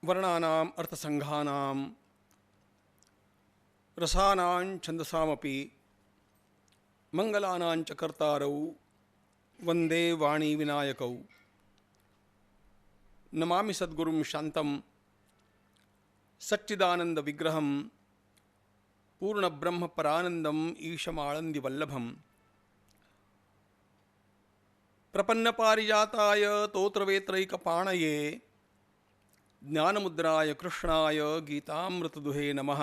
वर्णानाम् अर्थसंघानां रसानां छन्दसामपि मंगलानां च कर्तारौ वंदे वाणी विनायकौ। नमामि सद्गुरुं शान्तं सच्चिदानंद विग्रहं पूर्णब्रह्म परानंदं ईशमानंदिवल्लभं। प्रपन्नपारिजाताय तोत्रवेत्रैकपाणये ज्ञानमुद्राय कृष्णाय गीतामृतदुहे नमः।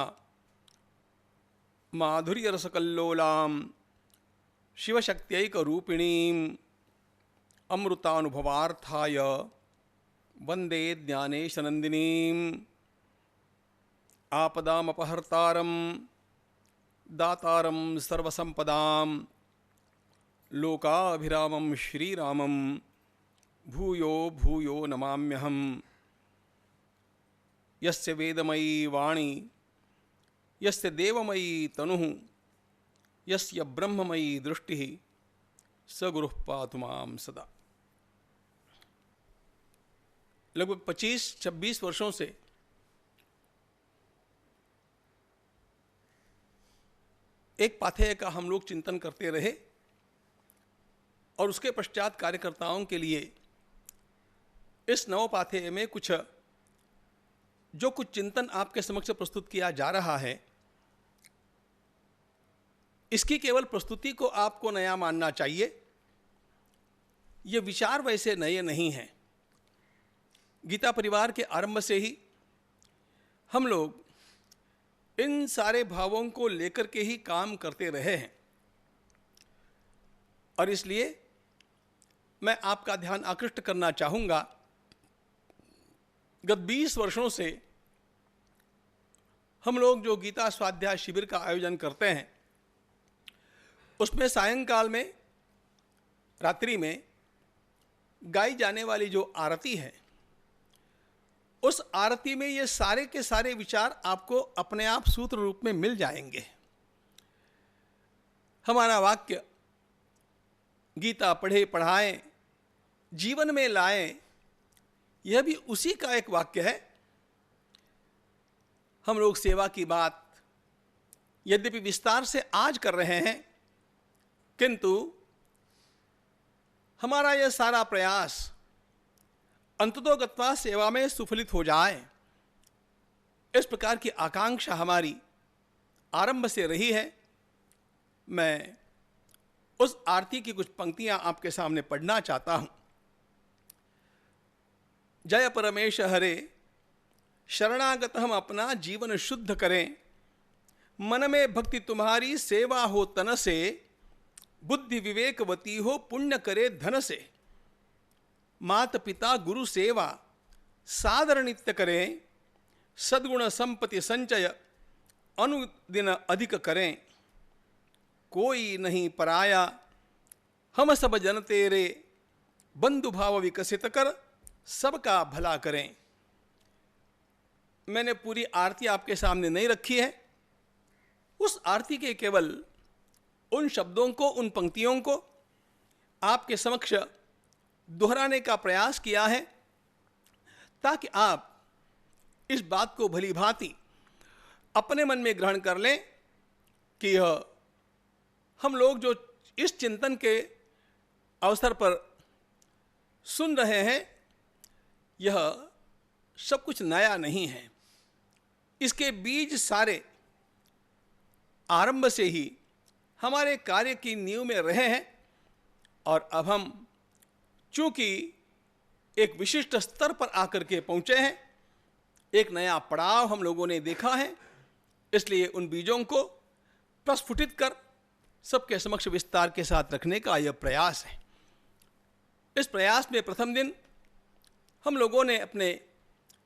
माधुर्यरसकल्लोलां शिवशक्त्यैकरूपिणीम् अमृतानुभवार्थाय वंदे ज्ञानेशनन्दिनीम्। आपदामपहर्तारं दातारं सर्वसंपदां लोकाभिरामं श्रीरामं भूयो भूयो नमाम्यहम्। यस्य वेदमयी वाणी यस्य देवमयी तनुः यस्य ब्रह्ममयी दृष्टिः स गुरुः पातु मां सदा। लगभग 25-26 वर्षों से एक पाथेय का हम लोग चिंतन करते रहे और उसके पश्चात कार्यकर्ताओं के लिए इस नव पाथेय में कुछ चिंतन आपके समक्ष प्रस्तुत किया जा रहा है, इसकी केवल प्रस्तुति को आपको नया मानना चाहिए। ये विचार वैसे नए नहीं हैं। गीता परिवार के आरंभ से ही हम लोग इन सारे भावों को लेकर के ही काम करते रहे हैं और इसलिए मैं आपका ध्यान आकृष्ट करना चाहूँगा। गत 20 वर्षों से हम लोग जो गीता स्वाध्याय शिविर का आयोजन करते हैं उसमें सायंकाल में रात्रि में गाई जाने वाली जो आरती है उस आरती में ये सारे के सारे विचार आपको अपने आप सूत्र रूप में मिल जाएंगे। हमारा वाक्य गीता पढ़े पढ़ाएं जीवन में लाएं, यह भी उसी का एक वाक्य है। हम लोग सेवा की बात यद्यपि विस्तार से आज कर रहे हैं, किंतु हमारा यह सारा प्रयास अंततोगत्वा सेवा में सुफलित हो जाए, इस प्रकार की आकांक्षा हमारी आरंभ से रही है। मैं उस आरती की कुछ पंक्तियां आपके सामने पढ़ना चाहता हूं। जय परमेश हरे शरणागत हम अपना जीवन शुद्ध करें, मन में भक्ति तुम्हारी सेवा हो तन से, बुद्धि विवेकवती हो पुण्य करे धन से, मात पिता गुरु सेवा सादर नित्य करें, सद्गुण संपत्ति संचय अनुदिन अधिक करें, कोई नहीं पराया हम सब जन तेरे, बंधु भाव विकसित कर सबका भला करें। मैंने पूरी आरती आपके सामने नहीं रखी है, उस आरती के केवल उन शब्दों को उन पंक्तियों को आपके समक्ष दोहराने का प्रयास किया है ताकि आप इस बात को भली भांति अपने मन में ग्रहण कर लें कि यह हम लोग जो इस चिंतन के अवसर पर सुन रहे हैं यह सब कुछ नया नहीं है। इसके बीज सारे आरंभ से ही हमारे कार्य की नींव में रहे हैं और अब हम चूंकि एक विशिष्ट स्तर पर आकर के पहुंचे हैं, एक नया पड़ाव हम लोगों ने देखा है, इसलिए उन बीजों को प्रस्फुटित कर सबके समक्ष विस्तार के साथ रखने का यह प्रयास है। इस प्रयास में प्रथम दिन हम लोगों ने अपने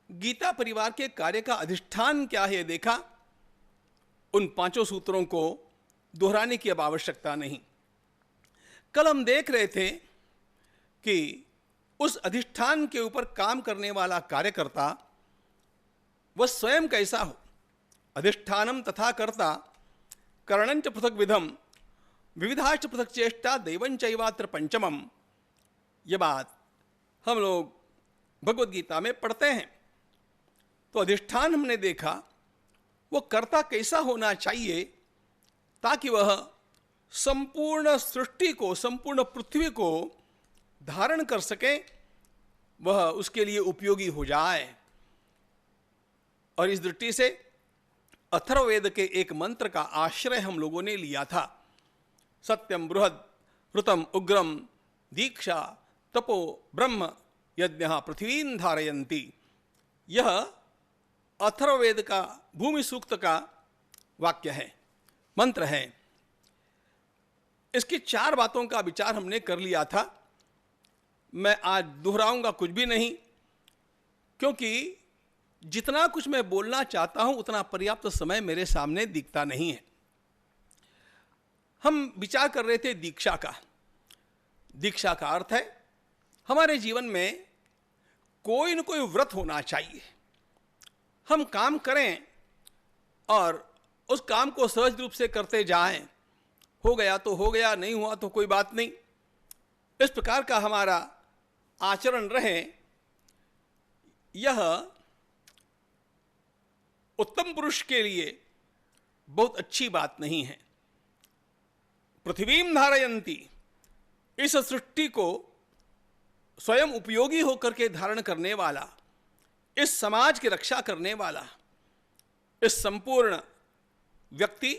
गीता परिवार के कार्य का अधिष्ठान क्या है देखा। उन 5 सूत्रों को दोहराने की अब आवश्यकता नहीं। कल हम देख रहे थे कि उस अधिष्ठान के ऊपर काम करने वाला कार्यकर्ता वह स्वयं कैसा हो। अधिष्ठानम तथा कर्ता करणंच पृथक विधम विविधाश्च पृथक चेष्टा दैवंचैवात्र पंचमम। यह बात हम लोग भगवद गीता में पढ़ते हैं। तो अधिष्ठान हमने देखा, वो कर्ता कैसा होना चाहिए ताकि वह संपूर्ण सृष्टि को, संपूर्ण पृथ्वी को धारण कर सके, वह उसके लिए उपयोगी हो जाए। और इस दृष्टि से अथर्ववेद के एक मंत्र का आश्रय हम लोगों ने लिया था। सत्यम बृहद ऋतम उग्रम दीक्षा तपो ब्रह्म यज्ञ पृथ्वीं धारयन्ति। यह अथर्ववेद का भूमि सूक्त का वाक्य है, मंत्र है। इसकी 4 बातों का विचार हमने कर लिया था। मैं आज दोहराऊंगा कुछ भी नहीं, क्योंकि जितना कुछ मैं बोलना चाहता हूं उतना पर्याप्त समय मेरे सामने दिखता नहीं है। हम विचार कर रहे थे दीक्षा का। दीक्षा का अर्थ है हमारे जीवन में कोई न कोई व्रत होना चाहिए। हम काम करें और उस काम को सहज रूप से करते जाएं। हो गया तो हो गया, नहीं हुआ तो कोई बात नहीं, इस प्रकार का हमारा आचरण रहे। यह उत्तम पुरुष के लिए बहुत अच्छी बात नहीं है। पृथ्वीं धारयन्ति, इस सृष्टि को स्वयं उपयोगी होकर के धारण करने वाला, इस समाज की रक्षा करने वाला, इस संपूर्ण व्यक्ति,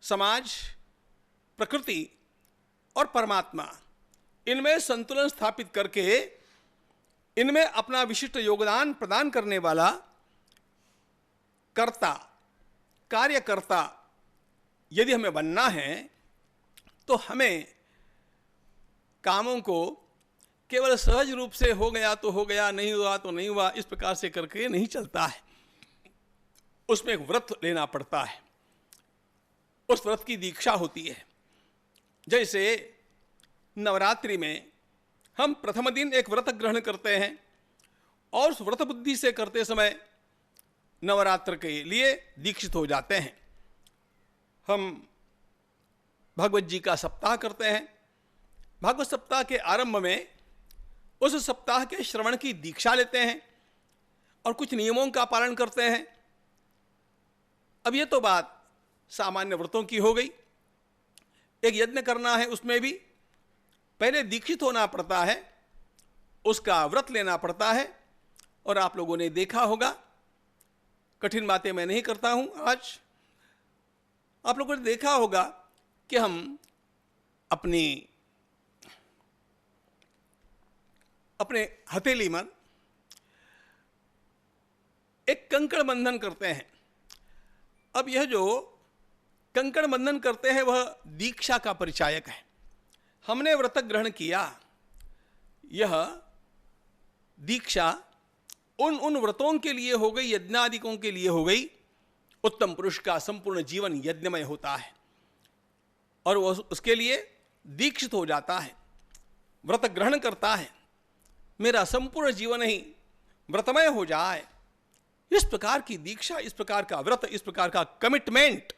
समाज, प्रकृति और परमात्मा, इनमें संतुलन स्थापित करके इनमें अपना विशिष्ट योगदान प्रदान करने वाला कर्ता, कार्यकर्ता यदि हमें बनना है तो हमें कामों को केवल सहज रूप से हो गया तो हो गया, नहीं हुआ तो नहीं हुआ, इस प्रकार से करके नहीं चलता है। उसमें एक व्रत लेना पड़ता है, उस व्रत की दीक्षा होती है। जैसे नवरात्रि में हम प्रथम दिन एक व्रत ग्रहण करते हैं और उस व्रत बुद्धि से करते समय नवरात्र के लिए दीक्षित हो जाते हैं। हम भगवत जी का सप्ताह करते हैं। भागवत सप्ताह के आरंभ में उस सप्ताह के श्रवण की दीक्षा लेते हैं और कुछ नियमों का पालन करते हैं। अब ये तो बात सामान्य व्रतों की हो गई। एक यज्ञ करना है, उसमें भी पहले दीक्षित होना पड़ता है, उसका व्रत लेना पड़ता है। और आप लोगों ने देखा होगा, कठिन बातें मैं नहीं करता हूं आज, आप लोगों ने देखा होगा कि हम अपने हथेली में एक कंकड़ बंधन करते हैं। अब यह जो कंकड़ बंधन करते हैं वह दीक्षा का परिचायक है। हमने व्रत ग्रहण किया, यह दीक्षा उन व्रतों के लिए हो गई, यज्ञादिकों के लिए हो गई। उत्तम पुरुष का संपूर्ण जीवन यज्ञमय होता है और वह उसके लिए दीक्षित हो जाता है, व्रत ग्रहण करता है। मेरा संपूर्ण जीवन ही व्रतमय हो जाए, इस प्रकार की दीक्षा, इस प्रकार का व्रत, इस प्रकार का कमिटमेंट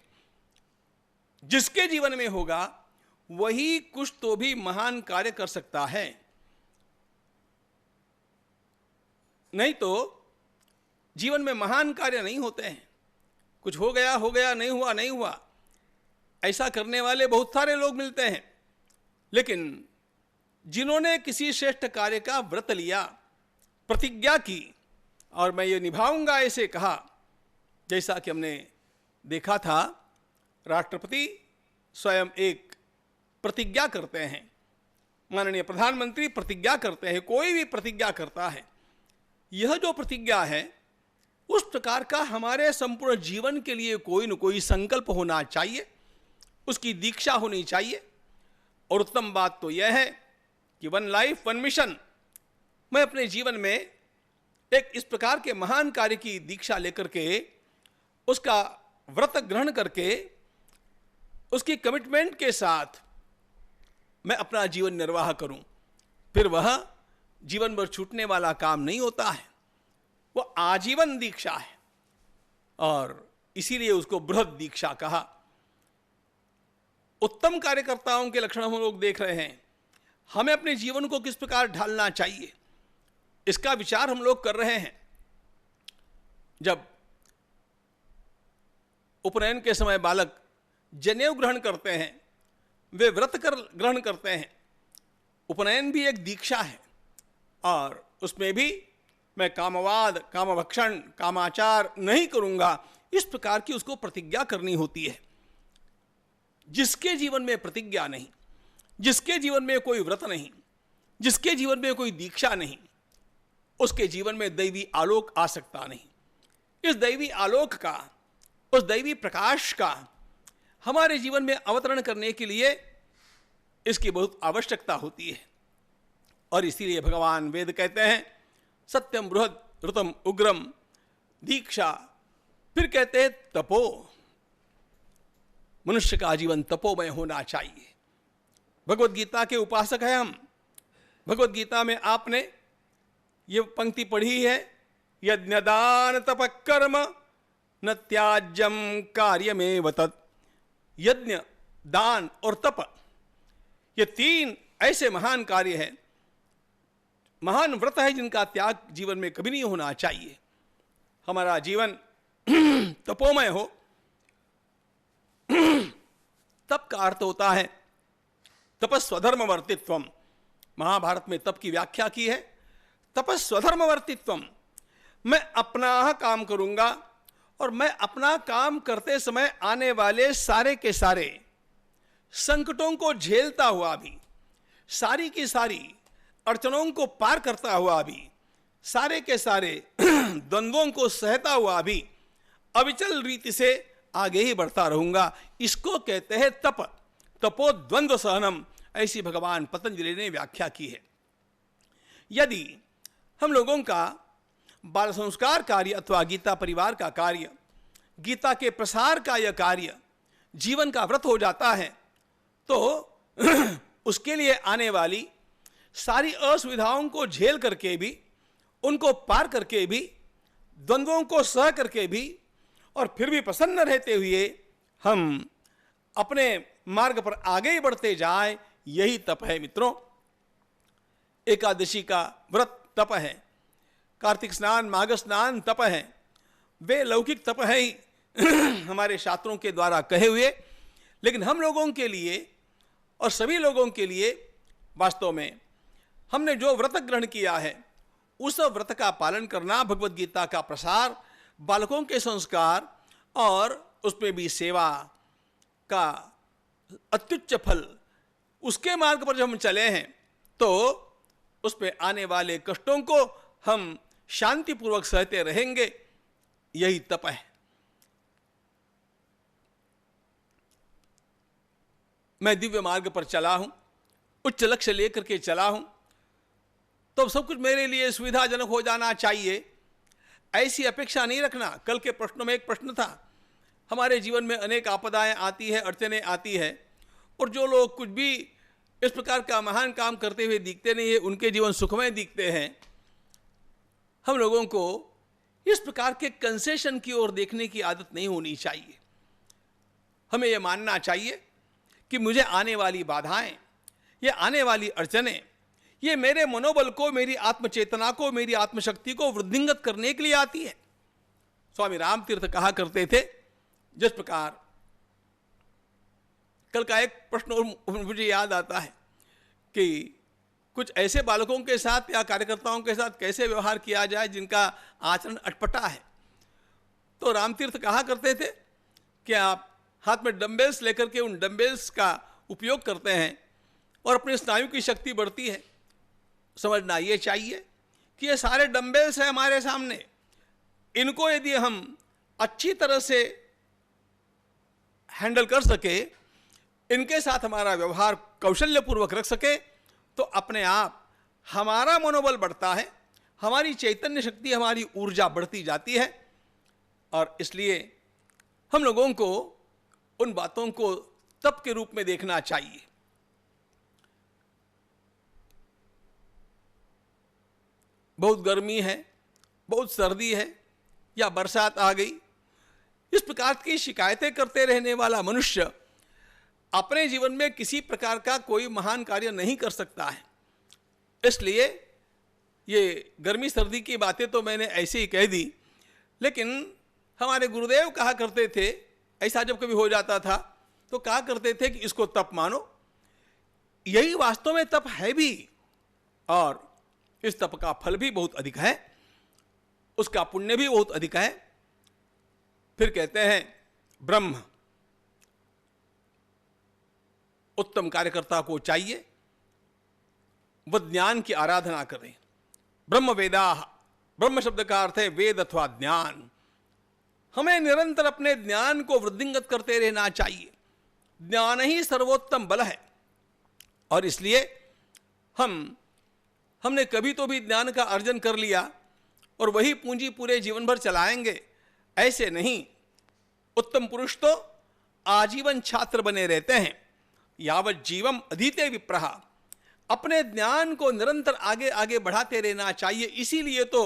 जिसके जीवन में होगा वही कुछ तो भी महान कार्य कर सकता है। नहीं तो जीवन में महान कार्य नहीं होते हैं। कुछ हो गया हो गया, नहीं हुआ नहीं हुआ, ऐसा करने वाले बहुत सारे लोग मिलते हैं। लेकिन जिन्होंने किसी श्रेष्ठ कार्य का व्रत लिया, प्रतिज्ञा की और मैं ये निभाऊंगा ऐसे कहा, जैसा कि हमने देखा था, राष्ट्रपति स्वयं एक प्रतिज्ञा करते हैं, माननीय प्रधानमंत्री प्रतिज्ञा करते हैं, कोई भी प्रतिज्ञा करता है। यह जो प्रतिज्ञा है उस प्रकार का हमारे संपूर्ण जीवन के लिए कोई न कोई संकल्प होना चाहिए, उसकी दीक्षा होनी चाहिए। और उत्तम बात तो यह है कि 1 लाइफ 1 मिशन, मैं अपने जीवन में एक इस प्रकार के महान कार्य की दीक्षा लेकर के, उसका व्रत ग्रहण करके, उसकी कमिटमेंट के साथ मैं अपना जीवन निर्वाह करूं। फिर वह जीवन भर छूटने वाला काम नहीं होता है, वह आजीवन दीक्षा है और इसीलिए उसको बृहद दीक्षा कहा। उत्तम कार्यकर्ताओं के लक्षण हम लोग देख रहे हैं। हमें अपने जीवन को किस प्रकार ढालना चाहिए, इसका विचार हम लोग कर रहे हैं। जब उपनयन के समय बालक जनेऊ ग्रहण करते हैं, वे व्रत कर ग्रहण करते हैं। उपनयन भी एक दीक्षा है और उसमें भी मैं कामवाद, कामभक्षण, कामाचार नहीं करूंगा, इस प्रकार की उसको प्रतिज्ञा करनी होती है। जिसके जीवन में प्रतिज्ञा नहीं, जिसके जीवन में कोई व्रत नहीं, जिसके जीवन में कोई दीक्षा नहीं, उसके जीवन में दैवी आलोक आ सकता नहीं। इस दैवी आलोक का, उस दैवी प्रकाश का हमारे जीवन में अवतरण करने के लिए इसकी बहुत आवश्यकता होती है। और इसीलिए भगवान वेद कहते हैं सत्यम बृहद ऋतम उग्रम दीक्षा, फिर कहते हैं तपो। मनुष्य का जीवन तपोमय होना चाहिए। भगवत गीता के उपासक हैं हम। भगवत गीता में आपने ये पंक्ति पढ़ी है, यज्ञदान तप कर्म न त्याज्यम कार्यमेव तत्। यज्ञ, दान और तप, ये तीन ऐसे महान कार्य हैं, महान व्रत है, जिनका त्याग जीवन में कभी नहीं होना चाहिए। हमारा जीवन तपोमय हो। तप का अर्थ होता है तपस्वधर्मवर्तित्वम। महाभारत में तप की व्याख्या की है, तपस्वधर्मवर्तित्वम। मैं अपना काम करूंगा और मैं अपना काम करते समय आने वाले सारे के सारे संकटों को झेलता हुआ भी, सारी की सारी अड़चनों को पार करता हुआ भी, सारे के सारे द्वंद्वों को सहता हुआ भी अविचल रीति से आगे ही बढ़ता रहूंगा। इसको कहते हैं तप। तपो द्वंद्व सहनम, ऐसी भगवान पतंजलि ने व्याख्या की है। यदि हम लोगों का बाल संस्कार कार्य अथवा गीता परिवार का कार्य, गीता के प्रसार का यह कार्य जीवन का व्रत हो जाता है, तो उसके लिए आने वाली सारी असुविधाओं को झेल करके भी, उनको पार करके भी, द्वंद्वों को सह करके भी, और फिर भी प्रसन्न रहते हुए हम अपने मार्ग पर आगे ही बढ़ते जाएं, यही तप है मित्रों। एकादशी का व्रत तप है, कार्तिक स्नान, माघ स्नान तप है। वे लौकिक तप है ही हमारे शास्त्रों के द्वारा कहे हुए, लेकिन हम लोगों के लिए और सभी लोगों के लिए वास्तव में हमने जो व्रत ग्रहण किया है, उस व्रत का पालन करना, भगवत गीता का प्रसार, बालकों के संस्कार और उसमें भी सेवा का अत्युच्च फल, उसके मार्ग पर जब हम चले हैं तो उसमें आने वाले कष्टों को हम शांतिपूर्वक सहते रहेंगे, यही तप है। मैं दिव्य मार्ग पर चला हूं, उच्च लक्ष्य लेकर के चला हूं, तो सब कुछ मेरे लिए सुविधाजनक हो जाना चाहिए, ऐसी अपेक्षा नहीं रखना। कल के प्रश्नों में एक प्रश्न था, हमारे जीवन में अनेक आपदाएं आती है, अड़चनें आती है, और जो लोग कुछ भी इस प्रकार का महान काम करते हुए दिखते नहीं है, उनके जीवन सुखमय दिखते हैं। हम लोगों को इस प्रकार के कंसेशन की ओर देखने की आदत नहीं होनी चाहिए। हमें यह मानना चाहिए कि मुझे आने वाली बाधाएं, ये आने वाली अड़चनें, ये मेरे मनोबल को, मेरी आत्मचेतना को, मेरी आत्मशक्ति को वृद्धिंगत करने के लिए आती है। स्वामी रामतीर्थ कहा करते थे, जिस प्रकार कल का एक प्रश्न मुझे याद आता है कि कुछ ऐसे बालकों के साथ या कार्यकर्ताओं के साथ कैसे व्यवहार किया जाए जिनका आचरण अटपटा है। तो रामतीर्थ कहा करते थे कि आप हाथ में डंबल्स लेकर के उन डंबल्स का उपयोग करते हैं और अपनी स्नायु की शक्ति बढ़ती है। समझना ये चाहिए कि ये सारे डंबल्स हैं हमारे सामने, इनको यदि हम अच्छी तरह से हैंडल कर सके, इनके साथ हमारा व्यवहार कौशल्यपूर्वक रख सके, तो अपने आप हमारा मनोबल बढ़ता है, हमारी चैतन्य शक्ति, हमारी ऊर्जा बढ़ती जाती है। और इसलिए हम लोगों को उन बातों को तप के रूप में देखना चाहिए। बहुत गर्मी है, बहुत सर्दी है, या बरसात आ गई, इस प्रकार की शिकायतें करते रहने वाला मनुष्य अपने जीवन में किसी प्रकार का कोई महान कार्य नहीं कर सकता है। इसलिए ये गर्मी सर्दी की बातें तो मैंने ऐसे ही कह दी, लेकिन हमारे गुरुदेव कहा करते थे, ऐसा जब कभी हो जाता था तो कहा करते थे कि इसको तप मानो। यही वास्तव में तप है भी, और इस तप का फल भी बहुत अधिक है, उसका पुण्य भी बहुत अधिक है। फिर कहते हैं ब्रह्म, उत्तम कार्यकर्ता को चाहिए वह ज्ञान की आराधना करें। ब्रह्म वेदाः, ब्रह्म शब्द का अर्थ है वेद अथवा ज्ञान। हमें निरंतर अपने ज्ञान को वृद्धिंगत करते रहना चाहिए। ज्ञान ही सर्वोत्तम बल है, और इसलिए हमने कभी तो भी ज्ञान का अर्जन कर लिया और वही पूंजी पूरे जीवन भर चलाएंगे, ऐसे नहीं। उत्तम पुरुष तो आजीवन छात्र बने रहते हैं। यावत जीवम अधीते विप्रः, अपने ज्ञान को निरंतर आगे आगे बढ़ाते रहना चाहिए। इसीलिए तो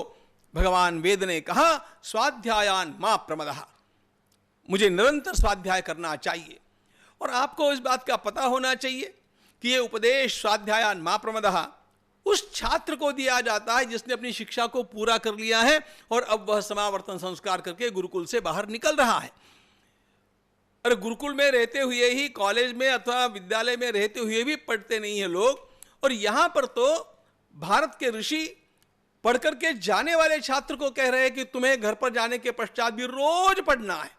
भगवान वेद ने कहा स्वाध्यायान मा प्रमदः, मुझे निरंतर स्वाध्याय करना चाहिए। और आपको इस बात का पता होना चाहिए कि यह उपदेश स्वाध्यायान मा प्रमदः उस छात्र को दिया जाता है जिसने अपनी शिक्षा को पूरा कर लिया है और अब वह समावर्तन संस्कार करके गुरुकुल से बाहर निकल रहा है। अरे गुरुकुल में रहते हुए ही, कॉलेज में अथवा विद्यालय में रहते हुए भी पढ़ते नहीं है लोग। और यहां पर तो भारत के ऋषि पढ़ करके जाने वाले छात्र को कह रहे हैं कि तुम्हें घर पर जाने के पश्चात भी रोज पढ़ना है,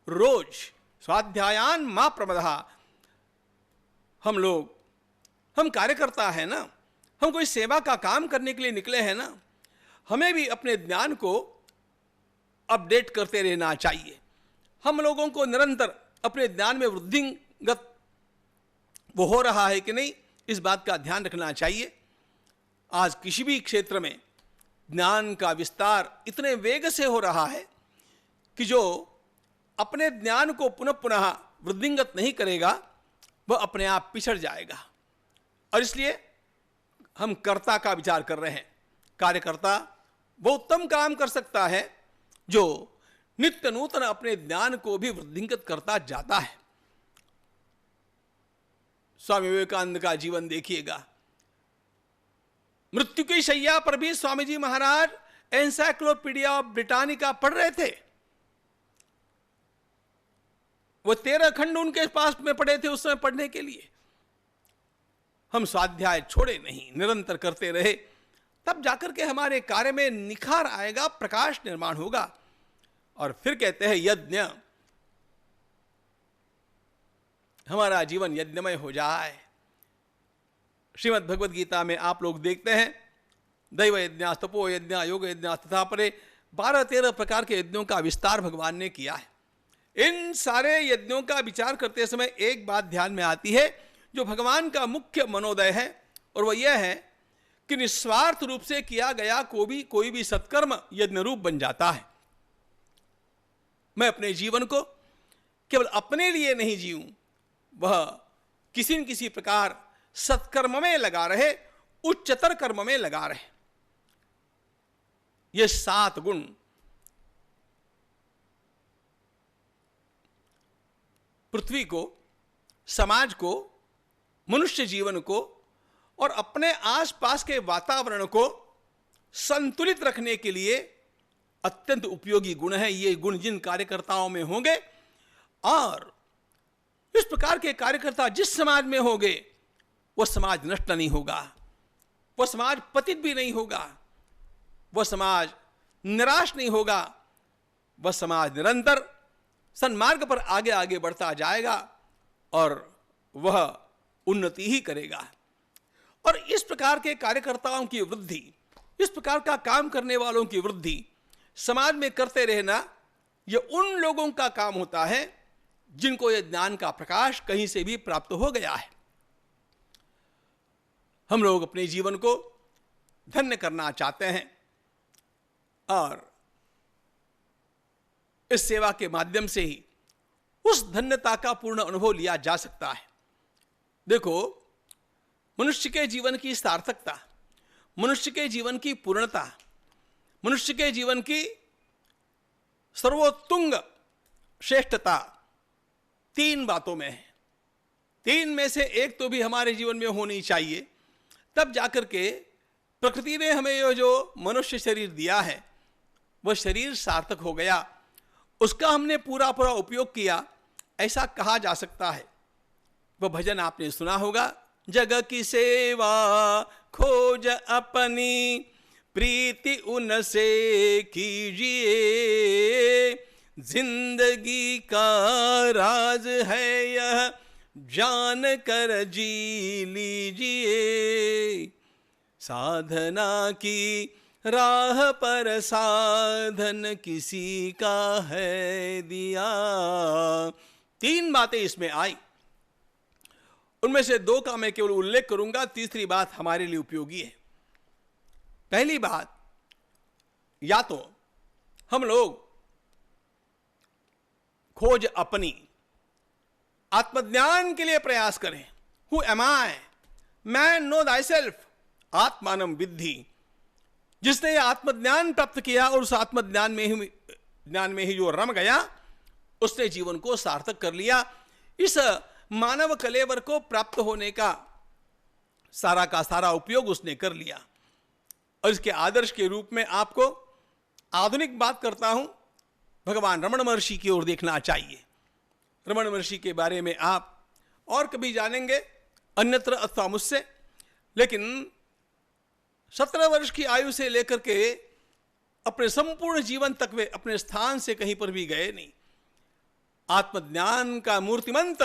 रोज। स्वाध्यायान मा प्रमदः। हम कार्यकर्ता है ना, हम कोई सेवा का काम करने के लिए निकले हैं ना, हमें भी अपने ज्ञान को अपडेट करते रहना चाहिए। हम लोगों को निरंतर अपने ज्ञान में वृद्धिगत वो हो रहा है कि नहीं, इस बात का ध्यान रखना चाहिए। आज किसी भी क्षेत्र में ज्ञान का विस्तार इतने वेग से हो रहा है कि जो अपने ज्ञान को पुनः पुनः वृद्धिगत नहीं करेगा वह अपने आप पिछड़ जाएगा। और इसलिए हम कर्ता का विचार कर रहे हैं। कार्यकर्ता वो उत्तम काम कर सकता है जो नित्य नूतन अपने ज्ञान को भी वृद्धिगत करता जाता है। स्वामी विवेकानंद का जीवन देखिएगा। मृत्यु की शैया पर भी स्वामी जी महाराज एनसाइक्लोपीडिया ऑफ ब्रिटानिका पढ़ रहे थे। वो 13 खंड उनके पास में पड़े थे उस समय पढ़ने के लिए। हम स्वाध्याय छोड़े नहीं, निरंतर करते रहे, तब जाकर के हमारे कार्य में निखार आएगा, प्रकाश निर्माण होगा। और फिर कहते हैं यज्ञ, हमारा जीवन यज्ञमय हो जाए। श्रीमद् भगवद गीता में आप लोग देखते हैं दैव यज्ञ, तपो यज्ञ, योग यज्ञ तथा परे 12-13 प्रकार के यज्ञों का विस्तार भगवान ने किया है। इन सारे यज्ञों का विचार करते समय एक बात ध्यान में आती है जो भगवान का मुख्य मनोदय है, और वह यह है कि निस्वार्थ रूप से किया गया कोई भी सत्कर्म यज्ञ रूप बन जाता है। मैं अपने जीवन को केवल अपने लिए नहीं जीऊं, वह किसी न किसी प्रकार सत्कर्म में लगा रहे, उच्चतर कर्म में लगा रहे। ये 7 गुण पृथ्वी को, समाज को, मनुष्य जीवन को और अपने आसपास के वातावरण को संतुलित रखने के लिए अत्यंत उपयोगी गुण है। ये गुण जिन कार्यकर्ताओं में होंगे, और इस प्रकार के कार्यकर्ता जिस समाज में होंगे, वह समाज नष्ट नहीं होगा, वह समाज पतित भी नहीं होगा, वह समाज निराश नहीं होगा, वह समाज निरंतर सन्मार्ग पर आगे आगे बढ़ता जाएगा और वह उन्नति ही करेगा। और इस प्रकार के कार्यकर्ताओं की वृद्धि, इस प्रकार का काम करने वालों की वृद्धि समाज में करते रहना, यह उन लोगों का काम होता है जिनको यह ज्ञान का प्रकाश कहीं से भी प्राप्त हो गया है। हम लोग अपने जीवन को धन्य करना चाहते हैं और इस सेवा के माध्यम से ही उस धन्यता का पूर्ण अनुभव लिया जा सकता है। देखो, मनुष्य के जीवन की सार्थकता, मनुष्य के जीवन की पूर्णता, मनुष्य के जीवन की सर्वोत्तुंग श्रेष्ठता 3 बातों में है। 3 में से एक तो भी हमारे जीवन में होनी चाहिए, तब जाकर के प्रकृति ने हमें ये जो मनुष्य शरीर दिया है वह शरीर सार्थक हो गया, उसका हमने पूरा पूरा उपयोग किया, ऐसा कहा जा सकता है। वह भजन आपने सुना होगा, जग की सेवा खोज अपनी, प्रीति उनसे कीजिए, जिंदगी का राज है यह, जान कर जी लीजिए, साधना की राह पर साधन किसी का है दिया। 3 बातें इसमें आई, उनमें से 2 का मैं केवल उल्लेख करूंगा, तीसरी बात हमारे लिए उपयोगी है। पहली बात, या तो हम लोग खोज अपनी, आत्मज्ञान के लिए प्रयास करें। Who am I, man know thyself, आत्मानम विद्धि। जिसने आत्मज्ञान प्राप्त किया और उस आत्मज्ञान में ही जो रम गया, उसने जीवन को सार्थक कर लिया। इस मानव कलेवर को प्राप्त होने का सारा उपयोग उसने कर लिया। और इसके आदर्श के रूप में आपको आधुनिक बात करता हूं, भगवान रमण महर्षि की ओर देखना चाहिए। रमण महर्षि के बारे में आप और कभी जानेंगे अन्यत्र अथवा मुझसे, लेकिन 17 वर्ष की आयु से लेकर के अपने संपूर्ण जीवन तक वे अपने स्थान से कहीं पर भी गए नहीं। आत्मज्ञान का मूर्तिमंत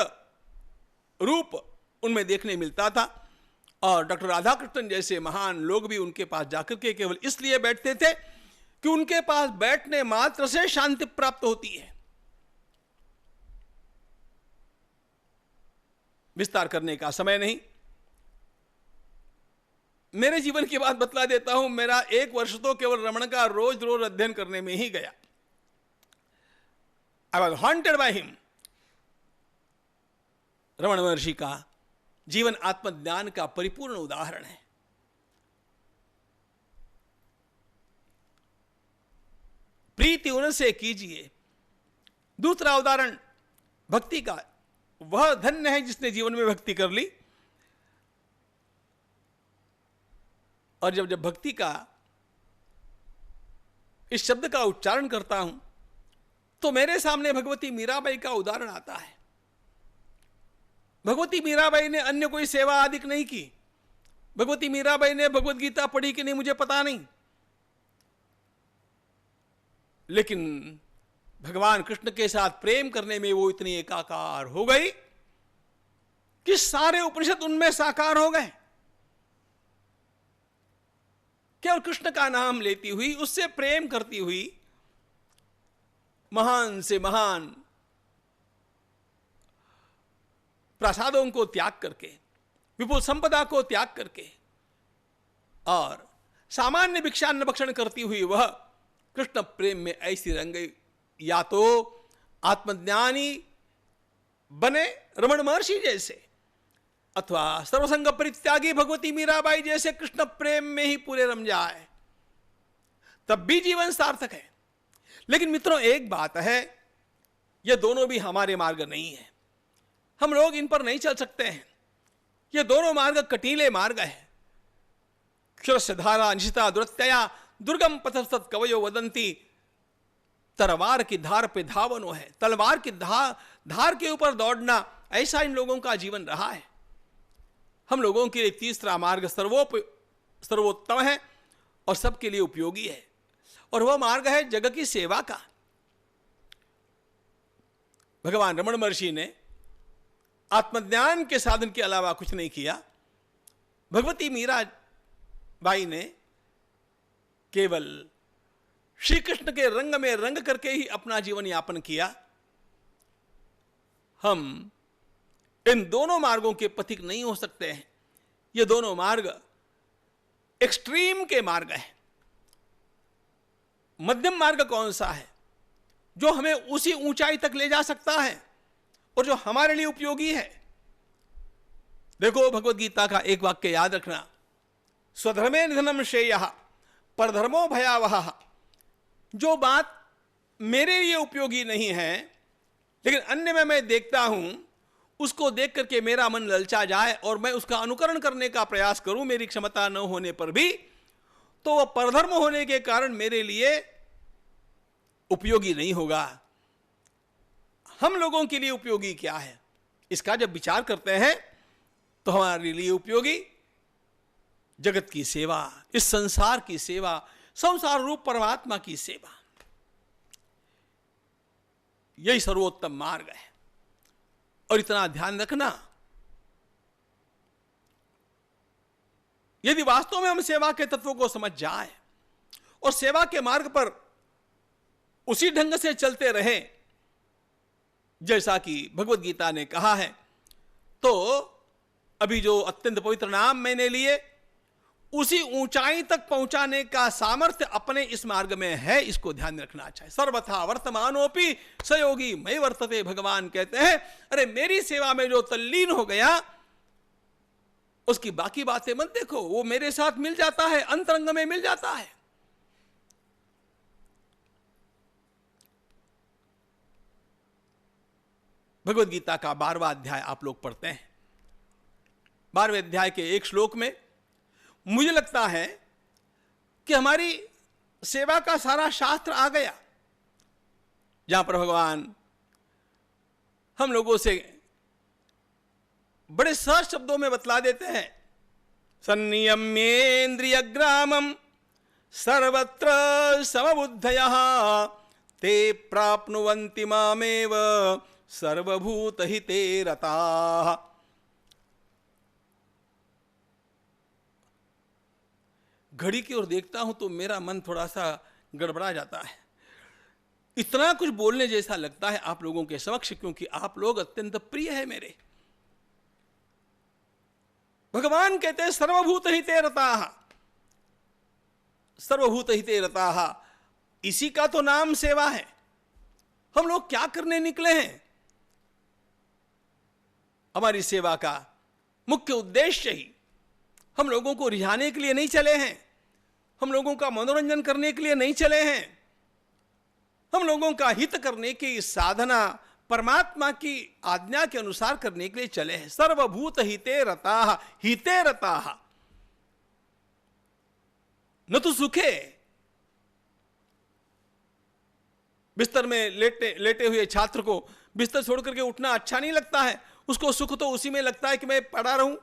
रूप उनमें देखने मिलता था, और डॉक्टर राधाकृष्णन जैसे महान लोग भी उनके पास जाकर के केवल इसलिए बैठते थे कि उनके पास बैठने मात्र से शांति प्राप्त होती है। विस्तार करने का समय नहीं, मेरे जीवन की बात बतला देता हूं। मेरा 1 वर्ष तो केवल रमण का रोज रोज अध्ययन करने में ही गया। I was haunted by him. Raman Maharshi का जीवन आत्मज्ञान का परिपूर्ण उदाहरण है। प्रीति उनसे कीजिए। दूसरा उदाहरण भक्ति का, वह धन्य है जिसने जीवन में भक्ति कर ली। और जब भक्ति का इस शब्द का उच्चारण करता हूं तो मेरे सामने भगवती मीराबाई का उदाहरण आता है। भगवती मीराबाई ने अन्य कोई सेवा आदि नहीं की। भगवती मीराबाई ने भगवत गीता पढ़ी कि नहीं मुझे पता नहीं, लेकिन भगवान कृष्ण के साथ प्रेम करने में वो इतनी एकाकार हो गई कि सारे उपनिषद उनमें साकार हो गए। केवल कृष्ण का नाम लेती हुई, उससे प्रेम करती हुई, महान से महान प्रसादों को त्याग करके, विपुल संपदा को त्याग करके और सामान्य भिक्षान्न भक्षण करती हुई वह कृष्ण प्रेम में ऐसी रंग गई। या तो आत्मज्ञानी बने रमण महर्षि जैसे, अथवा सर्वसंग परित्यागी भगवती मीराबाई जैसे कृष्ण प्रेम में ही पूरे रम जाए, तब भी जीवन सार्थक है। लेकिन मित्रों, एक बात है, ये दोनों भी हमारे मार्ग नहीं है। हम लोग इन पर नहीं चल सकते हैं। ये दोनों मार्ग कटीले मार्ग है। क्षुरस्य धारा निशिता दुरत्यया दुर्गम पथस्तत् कवयो वदंती। तलवार की धार पे धावनो है। तलवार की धार के ऊपर दौड़ना, ऐसा इन लोगों का जीवन रहा है। हम लोगों के लिए तीसरा मार्ग सर्वोत्तम है और सबके लिए उपयोगी है, और वह मार्ग है जगत की सेवा का। भगवान रमण महर्षि ने आत्मज्ञान के साधन के अलावा कुछ नहीं किया। भगवती मीराबाई ने केवल श्री कृष्ण के रंग में रंग करके ही अपना जीवन यापन किया। हम इन दोनों मार्गों के पथिक नहीं हो सकते हैं। ये दोनों मार्ग एक्सट्रीम के मार्ग हैं। मध्यम मार्ग कौन सा है? जो हमें उसी ऊंचाई तक ले जा सकता है और जो हमारे लिए उपयोगी है। देखो, भगवत गीता का एक वाक्य याद रखना, स्वधर्मे निधनम श्रेयः परधर्मो भयावहः। जो बात मेरे लिए उपयोगी नहीं है लेकिन अन्य में मैं देखता हूं, उसको देख करके मेरा मन ललचा जाए और मैं उसका अनुकरण करने का प्रयास करूं मेरी क्षमता न होने पर भी, तो वह परधर्म होने के कारण मेरे लिए उपयोगी नहीं होगा। हम लोगों के लिए उपयोगी क्या है, इसका जब विचार करते हैं तो हमारे लिए उपयोगी जगत की सेवा, इस संसार की सेवा, संसार रूप परमात्मा की सेवा, यही सर्वोत्तम मार्ग है। और इतना ध्यान रखना, यदि वास्तव में हम सेवा के तत्वों को समझ जाए और सेवा के मार्ग पर उसी ढंग से चलते रहे जैसा कि भगवत गीता ने कहा है, तो अभी जो अत्यंत पवित्र नाम मैंने लिए उसी ऊंचाई तक पहुंचाने का सामर्थ्य अपने इस मार्ग में है, इसको ध्यान रखना चाहिए। सर्वथा वर्तमानोपि सहयोगी मयि वर्तते, भगवान कहते हैं अरे मेरी सेवा में जो तल्लीन हो गया उसकी बाकी बातें मत देखो, वो मेरे साथ मिल जाता है, अंतरंग में मिल जाता है। भगवत गीता का 12वां अध्याय आप लोग पढ़ते हैं। 12वें अध्याय के एक श्लोक में मुझे लगता है कि हमारी सेवा का सारा शास्त्र आ गया, जहां पर भगवान हम लोगों से बड़े सहज शब्दों में बतला देते हैं, संनियम्येन्द्रिय ग्रामम सर्वत्र समबुद्धयः ते प्राप्नुवन्ति मामेव सर्वभूत हिते रताः। घड़ी की ओर देखता हूं तो मेरा मन थोड़ा सा गड़बड़ा जाता है। इतना कुछ बोलने जैसा लगता है आप लोगों के समक्ष, क्योंकि आप लोग अत्यंत प्रिय है मेरे। भगवान कहते हैं सर्वभूत हिते रताः, सर्वभूत हिते रताः, इसी का तो नाम सेवा है। हम लोग क्या करने निकले हैं? हमारी सेवा का मुख्य उद्देश्य ही हम लोगों को रिझाने के लिए नहीं चले हैं, हम लोगों का मनोरंजन करने के लिए नहीं चले हैं, हम लोगों का हित करने की साधना परमात्मा की आज्ञा के अनुसार करने के लिए चले हैं। सर्वभूत हिते रताः, हिते रताः, न तो सुखे। बिस्तर में लेटे हुए छात्र को बिस्तर छोड़ करके उठना अच्छा नहीं लगता है, उसको सुख तो उसी में लगता है कि मैं पड़ा रहूं।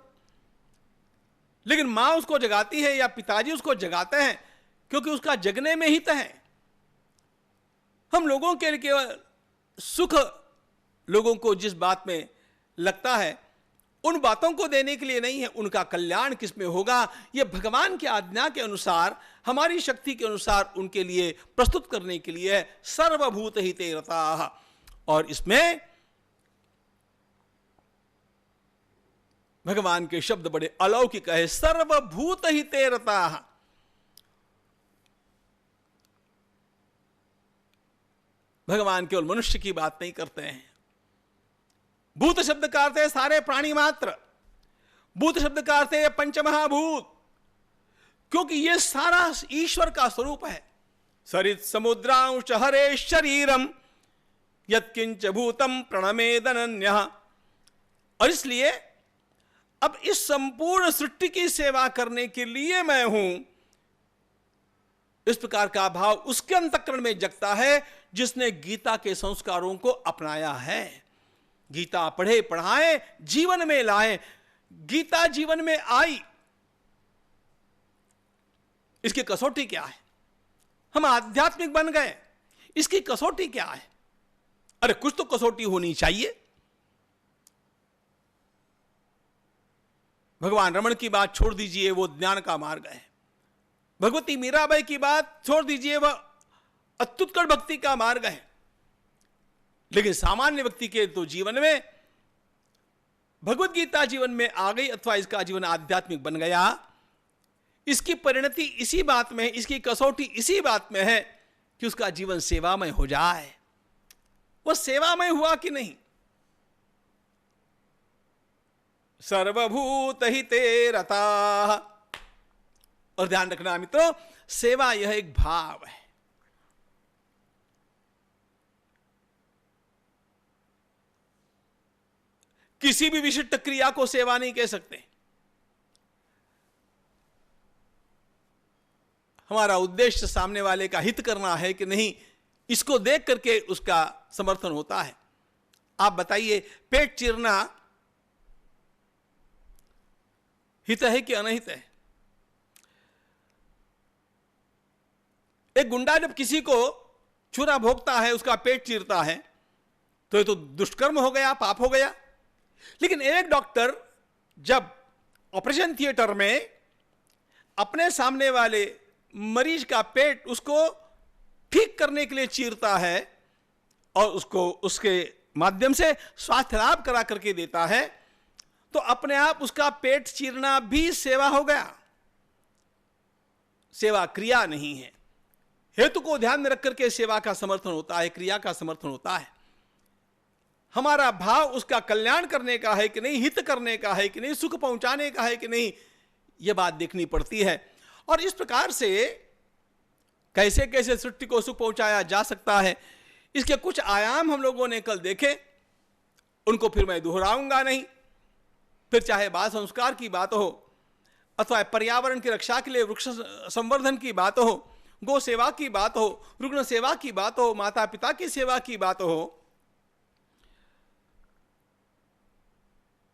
लेकिन मां उसको जगाती है या पिताजी उसको जगाते हैं क्योंकि उसका जगने में हित है। हम लोगों के लिए केवल सुख, लोगों को जिस बात में लगता है उन बातों को देने के लिए नहीं है, उनका कल्याण किसमें होगा यह भगवान की आज्ञा के अनुसार, हमारी शक्ति के अनुसार उनके लिए प्रस्तुत करने के लिए सर्वभूत हिते रताः। और इसमें भगवान के शब्द बड़े अलौकिक है, सर्वभूत हिते रताः। भगवान केवल मनुष्य की बात नहीं करते हैं। भूत शब्द का अर्थ है सारे प्राणी मात्र, भूत शब्द का अर्थ है पंचमहाभूत, क्योंकि यह सारा ईश्वर का स्वरूप है। सरित समुद्रांश हरे शरीरम यत्किंच भूतम प्रणमेदनन्यः। और इसलिए अब इस संपूर्ण सृष्टि की सेवा करने के लिए मैं हूं, इस प्रकार का भाव उसके अंतःकरण में जगता है जिसने गीता के संस्कारों को अपनाया है। गीता पढ़े पढ़ाए जीवन में लाए, गीता जीवन में आई, इसकी कसौटी क्या है? हम आध्यात्मिक बन गए, इसकी कसौटी क्या है? अरे कुछ तो कसौटी होनी चाहिए। भगवान रमण की बात छोड़ दीजिए, वो ज्ञान का मार्ग है। भगवती मीराबाई की बात छोड़ दीजिए, वह अत्युत्कट भक्ति का मार्ग है। लेकिन सामान्य व्यक्ति के तो जीवन में भगवत गीता जीवन में आ गई अथवा इसका जीवन आध्यात्मिक बन गया, इसकी परिणति इसी बात में है, इसकी कसौटी इसी बात में है कि उसका जीवन सेवामय हो जाए। वो सेवामय हुआ कि नहीं? सर्वभूत हिते रताः। और ध्यान रखना मित्रों, सेवा यह एक भाव है। किसी भी विशिष्ट क्रिया को सेवा नहीं कह सकते। हमारा उद्देश्य सामने वाले का हित करना है कि नहीं, इसको देख करके उसका समर्थन होता है। आप बताइए, पेट चीरना हित है कि अनहित है? एक गुंडा जब किसी को छुरा भोंकता है, उसका पेट चीरता है, तो ये तो दुष्कर्म हो गया, पाप हो गया। लेकिन एक डॉक्टर जब ऑपरेशन थिएटर में अपने सामने वाले मरीज का पेट उसको ठीक करने के लिए चीरता है और उसको उसके माध्यम से स्वास्थ्य लाभ करा करके देता है, तो अपने आप उसका पेट चीरना भी सेवा हो गया, सेवा क्रिया नहीं है। हेतु को ध्यान में रख करके सेवा का समर्थन होता है, क्रिया का समर्थन होता है। हमारा भाव उसका कल्याण करने का है कि नहीं, हित करने का है कि नहीं, सुख पहुंचाने का है कि नहीं, यह बात देखनी पड़ती है। और इस प्रकार से कैसे कैसे सृष्टि को सुख पहुंचाया जा सकता है, इसके कुछ आयाम हम लोगों ने कल देखे, उनको फिर मैं दोहराऊंगा नहीं। फिर चाहे बाल संस्कार की बात हो, अथवा पर्यावरण की रक्षा के लिए वृक्ष संवर्धन की बात हो, गो सेवा की बात हो, रुग्ण सेवा की बात हो, माता पिता की सेवा की बात हो,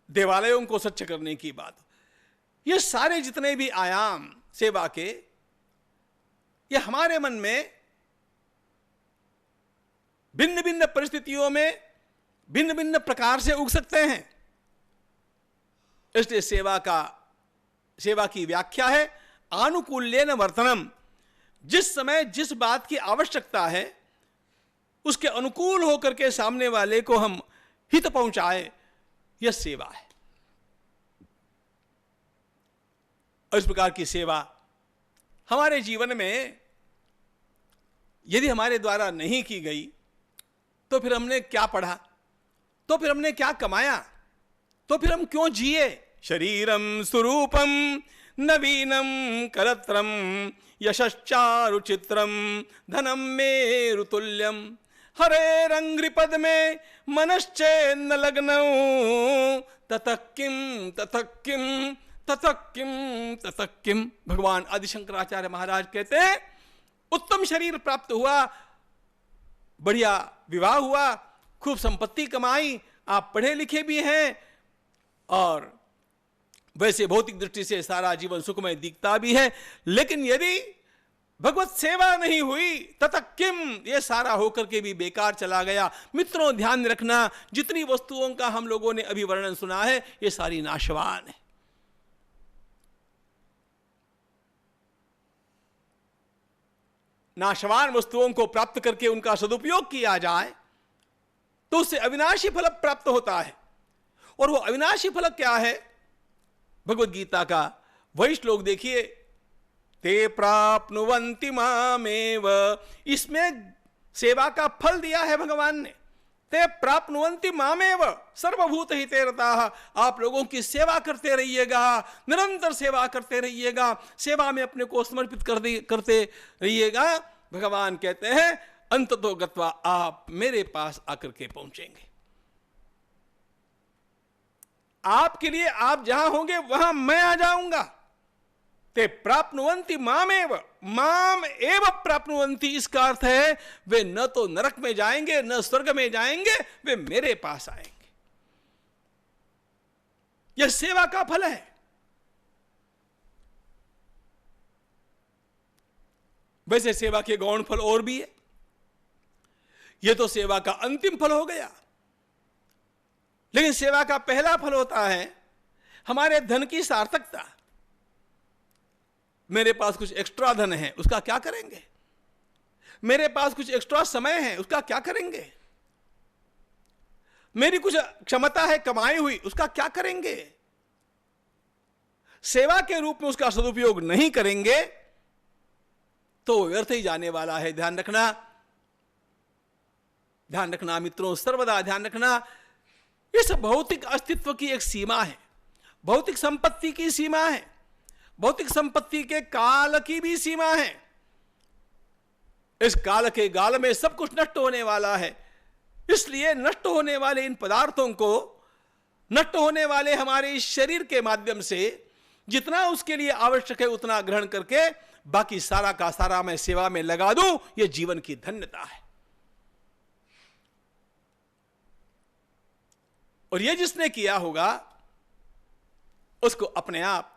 देवालयों को स्वच्छ करने की बात हो, ये सारे जितने भी आयाम सेवा के, ये हमारे मन में भिन्न भिन्न परिस्थितियों में भिन्न भिन्न प्रकार से उग सकते हैं। इसलिए सेवा की व्याख्या है आनुकूल्येन वर्तनम। जिस समय जिस बात की आवश्यकता है उसके अनुकूल होकर के सामने वाले को हम हित पहुंचाए, यह सेवा है। और इस प्रकार की सेवा हमारे जीवन में यदि हमारे द्वारा नहीं की गई तो फिर हमने क्या पढ़ा, तो फिर हमने क्या कमाया, तो फिर हम क्यों जिए? शरीरम स्वरूपम नवीनम करत्रम यशश्चारुचित्रम धनम मेरुतुल्यम हरे रंग्रिपद में मनश्चेन्न लग्नौ ततः किम ततः किम ततः किम ततः किम। भगवान आदि शंकराचार्य महाराज कहते हैं, उत्तम शरीर प्राप्त हुआ, बढ़िया विवाह हुआ, खूब संपत्ति कमाई, आप पढ़े लिखे भी हैं और वैसे भौतिक दृष्टि से सारा जीवन सुखमय दिखता भी है, लेकिन यदि भगवत सेवा नहीं हुई ततः किम, ये सारा होकर के भी बेकार चला गया। मित्रों, ध्यान रखना, जितनी वस्तुओं का हम लोगों ने अभी वर्णन सुना है, ये सारी नाशवान है। नाशवान वस्तुओं को प्राप्त करके उनका सदुपयोग किया जाए तो उससे अविनाशी फल प्राप्त होता है। और वो अविनाशी फल क्या है? भगवत गीता का वही श्लोक देखिए, ते प्राप्नुवन्ति मामेव। इसमें सेवा का फल दिया है भगवान ने। ते प्राप्नुवन्ति मामेव सर्वभूत हिते रताः। आप लोगों की सेवा करते रहिएगा, निरंतर सेवा करते रहिएगा, सेवा में अपने को समर्पित करते रहिएगा। भगवान कहते हैं, अंततो गत्वा आप मेरे पास आकर के पहुंचेंगे। आपके लिए आप जहां होंगे वहां मैं आ जाऊंगा। ते प्राप्नुवन्ति मामेव, माम एव प्राप्नुवन्ति। इसका अर्थ है वे न तो नरक में जाएंगे न स्वर्ग में जाएंगे, वे मेरे पास आएंगे। यह सेवा का फल है। वैसे सेवा के गौण फल और भी है, यह तो सेवा का अंतिम फल हो गया। लेकिन सेवा का पहला फल होता है हमारे धन की सार्थकता। मेरे पास कुछ एक्स्ट्रा धन है, उसका क्या करेंगे? मेरे पास कुछ एक्स्ट्रा समय है, उसका क्या करेंगे? मेरी कुछ क्षमता है कमाई हुई, उसका क्या करेंगे? सेवा के रूप में उसका सदुपयोग नहीं करेंगे तो व्यर्थ ही जाने वाला है। ध्यान रखना, ध्यान रखना मित्रों, सर्वदा ध्यान रखना। इस भौतिक अस्तित्व की एक सीमा है, भौतिक संपत्ति की सीमा है, भौतिक संपत्ति के काल की भी सीमा है। इस काल के गाल में सब कुछ नष्ट होने वाला है। इसलिए नष्ट होने वाले इन पदार्थों को, नष्ट होने वाले हमारे इस शरीर के माध्यम से जितना उसके लिए आवश्यक है उतना ग्रहण करके बाकी सारा का सारा मैं सेवा में लगा दूं, यह जीवन की धन्यता है। और यह जिसने किया होगा उसको अपने आप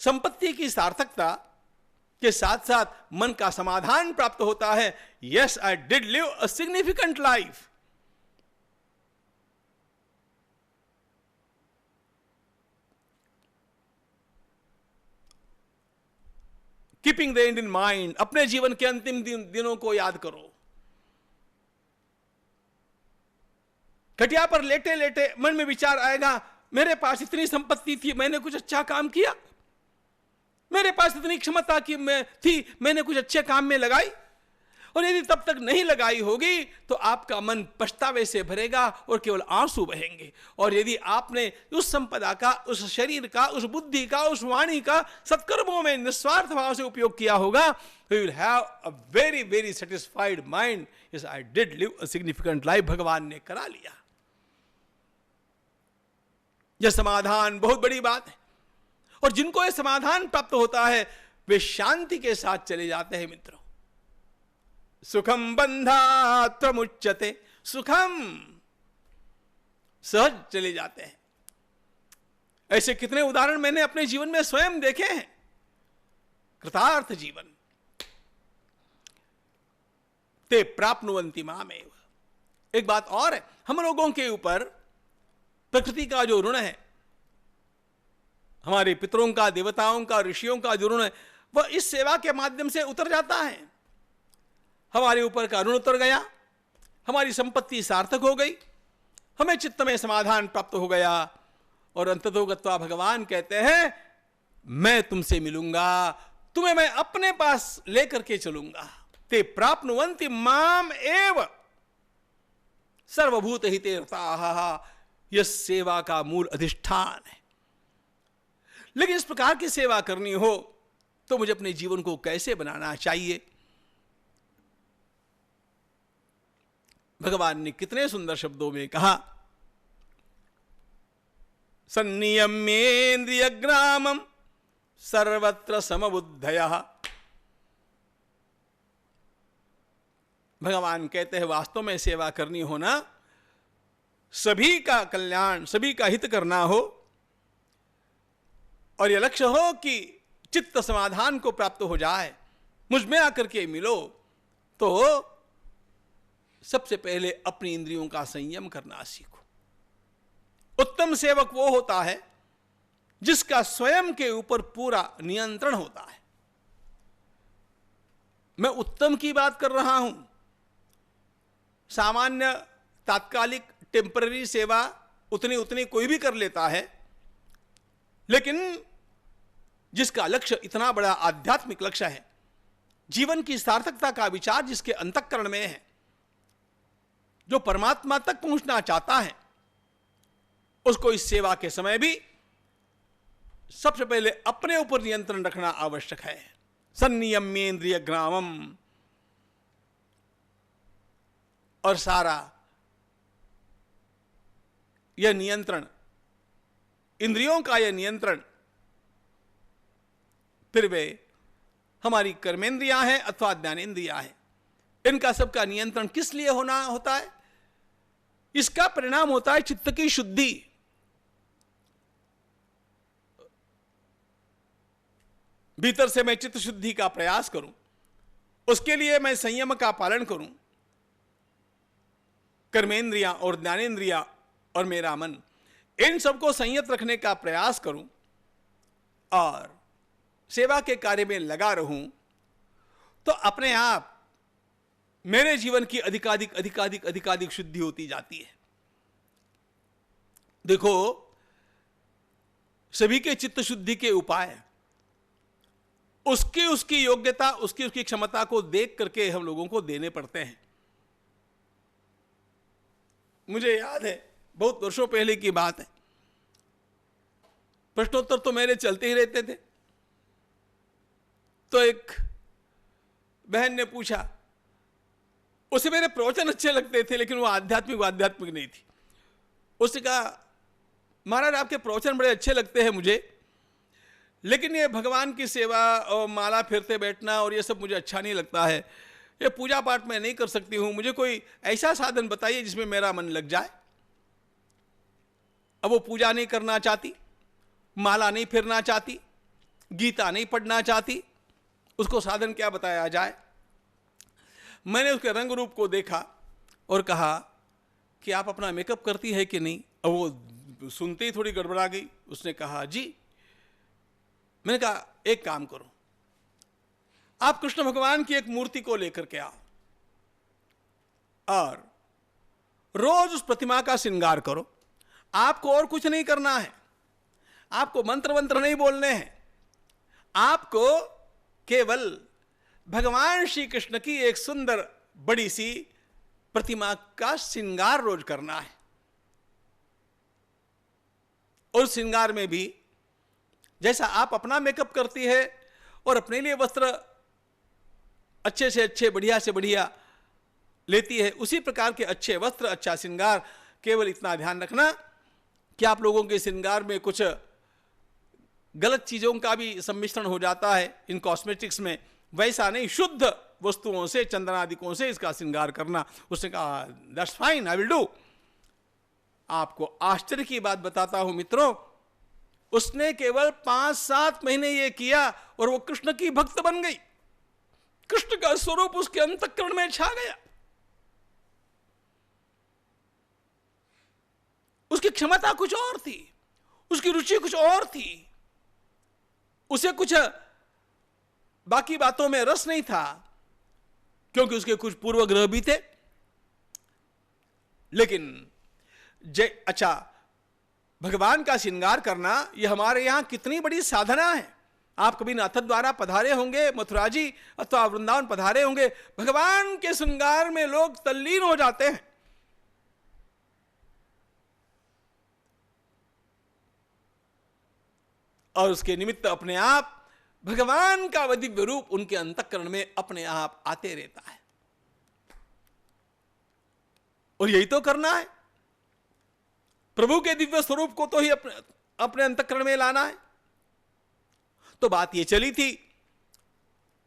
संपत्ति की सार्थकता के साथ साथ मन का समाधान प्राप्त होता है। Yes, I did live a significant life. Keeping the and in mind, अपने जीवन के अंतिम दिनों को याद करो। खटिया पर लेटे लेटे मन में विचार आएगा, मेरे पास इतनी संपत्ति थी, मैंने कुछ अच्छा काम किया, मेरे पास इतनी क्षमता की मैंने कुछ अच्छे काम में लगाई। और यदि तब तक नहीं लगाई होगी तो आपका मन पछतावे से भरेगा और केवल आंसू बहेंगे। और यदि आपने उस संपदा का, उस शरीर का, उस बुद्धि का, उस वाणी का सत्कर्मों में निस्वार्थ भाव से उपयोग किया होगा, तो you will have a very very satisfied mind. Yes, I did live a significant life. भगवान ने करा लिया। यह समाधान बहुत बड़ी बात है। और जिनको यह समाधान प्राप्त होता है वे शांति के साथ चले जाते हैं। मित्रों, सुखम बंधात्वमुच्यते, सुखम, सहज चले जाते हैं। ऐसे कितने उदाहरण मैंने अपने जीवन में स्वयं देखे हैं। कृतार्थ जीवन ते प्राप्नुवन्ति मामेव। एक बात और है, हम लोगों के ऊपर प्रकृति का जो ऋण है, हमारे पितरों का, देवताओं का, ऋषियों का जो ऋण है, वह इस सेवा के माध्यम से उतर जाता है। हमारे ऊपर का ऋण उतर गया, हमारी संपत्ति सार्थक हो गई, हमें चित्त में समाधान प्राप्त हो गया। और अंततो गत्वा भगवान कहते हैं, मैं तुमसे मिलूंगा, तुम्हें मैं अपने पास लेकर के चलूंगा। ते प्राप्नुवन्ति माम एव सर्वभूत हिते रताः। यह सेवा का मूल अधिष्ठान है। लेकिन इस प्रकार की सेवा करनी हो तो मुझे अपने जीवन को कैसे बनाना चाहिए? भगवान ने कितने सुंदर शब्दों में कहा, सन्नियम्येन्द्रिय ग्रामम सर्वत्र समबुद्धयः। भगवान कहते हैं, वास्तव में सेवा करनी हो ना, सभी का कल्याण, सभी का हित करना हो, और यह लक्ष्य हो कि चित्त समाधान को प्राप्त हो जाए, मुझ में आकर के मिलो, तो सबसे पहले अपनी इंद्रियों का संयम करना सीखो। उत्तम सेवक वो होता है जिसका स्वयं के ऊपर पूरा नियंत्रण होता है। मैं उत्तम की बात कर रहा हूं। सामान्य तात्कालिक टेम्पररी सेवा उतनी उतनी कोई भी कर लेता है, लेकिन जिसका लक्ष्य इतना बड़ा आध्यात्मिक लक्ष्य है, जीवन की सार्थकता का विचार जिसके अंतःकरण में है, जो परमात्मा तक पहुंचना चाहता है, उसको इस सेवा के समय भी सबसे पहले अपने ऊपर नियंत्रण रखना आवश्यक है। सन्नियम्येन्द्रिय ग्रामम, और सारा यह नियंत्रण, इंद्रियों का यह नियंत्रण, फिर वे हमारी कर्मेंद्रियां हैं अथवा ज्ञानेंद्रियां हैं, इनका सबका नियंत्रण किस लिए होता है? इसका परिणाम होता है चित्त की शुद्धि। भीतर से मैं चित्त शुद्धि का प्रयास करूं, उसके लिए मैं संयम का पालन करूं। कर्मेंद्रियां और ज्ञानेंद्रियां और मेरा मन, इन सबको संयत रखने का प्रयास करूं और सेवा के कार्य में लगा रहूं, तो अपने आप मेरे जीवन की अधिकाधिक अधिकाधिक अधिकाधिक शुद्धि होती जाती है। देखो, सभी के चित्त शुद्धि के उपाय उसकी योग्यता, उसकी क्षमता को देख करके हम लोगों को देने पड़ते हैं। मुझे याद है, बहुत वर्षों पहले की बात है, प्रश्नोत्तर तो मेरे चलते ही रहते थे। तो एक बहन ने पूछा, उसे मेरे प्रवचन अच्छे लगते थे लेकिन वो आध्यात्मिक नहीं थी। उसने कहा, महाराज आपके प्रवचन बड़े अच्छे लगते हैं मुझे, लेकिन ये भगवान की सेवा और माला फेरते बैठना और ये सब मुझे अच्छा नहीं लगता है। ये पूजा पाठ मैं नहीं कर सकती हूँ, मुझे कोई ऐसा साधन बताइए जिसमें मेरा मन लग जाए। अब वो पूजा नहीं करना चाहती, माला नहीं फेरना चाहती, गीता नहीं पढ़ना चाहती, उसको साधन क्या बताया जाए। मैंने उसके रंग रूप को देखा और कहा कि आप अपना मेकअप करती है कि नहीं। अब वो सुनते ही थोड़ी गड़बड़ा गई। उसने कहा जी। मैंने कहा एक काम करो, आप कृष्ण भगवान की एक मूर्ति को लेकर के आओ और रोज उस प्रतिमा का श्रृंगार करो। आपको और कुछ नहीं करना है, आपको मंत्र मंत्र नहीं बोलने हैं, आपको केवल भगवान श्री कृष्ण की एक सुंदर बड़ी सी प्रतिमा का श्रृंगार रोज करना है। और श्रृंगार में भी जैसा आप अपना मेकअप करती है और अपने लिए वस्त्र अच्छे से अच्छे, बढ़िया से बढ़िया लेती है, उसी प्रकार के अच्छे वस्त्र, अच्छा श्रृंगार। केवल इतना ध्यान रखना कि आप लोगों के श्रृंगार में कुछ गलत चीजों का भी सम्मिश्रण हो जाता है इन कॉस्मेटिक्स में, वैसा नहीं, शुद्ध वस्तुओं से, चंदनादिकों से इसका श्रृंगार करना। उसने कहा that's fine, I will do. आपको आश्चर्य की बात बताता हूं मित्रों, उसने केवल 5-7 महीने ये किया और वो कृष्ण की भक्त बन गई। कृष्ण का स्वरूप उसके अंतःकरण में छा गया। उसकी क्षमता कुछ और थी, उसकी रुचि कुछ और थी, उसे कुछ बाकी बातों में रस नहीं था, क्योंकि उसके कुछ पूर्वग्रह भी थे। लेकिन अच्छा, भगवान का श्रृंगार करना यह हमारे यहां कितनी बड़ी साधना है। आप कभी नाथद्वारा पधारे होंगे, मथुरा जी अथवा वृंदावन पधारे होंगे, भगवान के श्रृंगार में लोग तल्लीन हो जाते हैं। और उसके निमित्त अपने आप भगवान का वह दिव्य रूप उनके अंतःकरण में अपने आप आते रहता है। और यही तो करना है, प्रभु के दिव्य स्वरूप को तो ही अपने अंतःकरण में लाना है। तो बात ये चली थी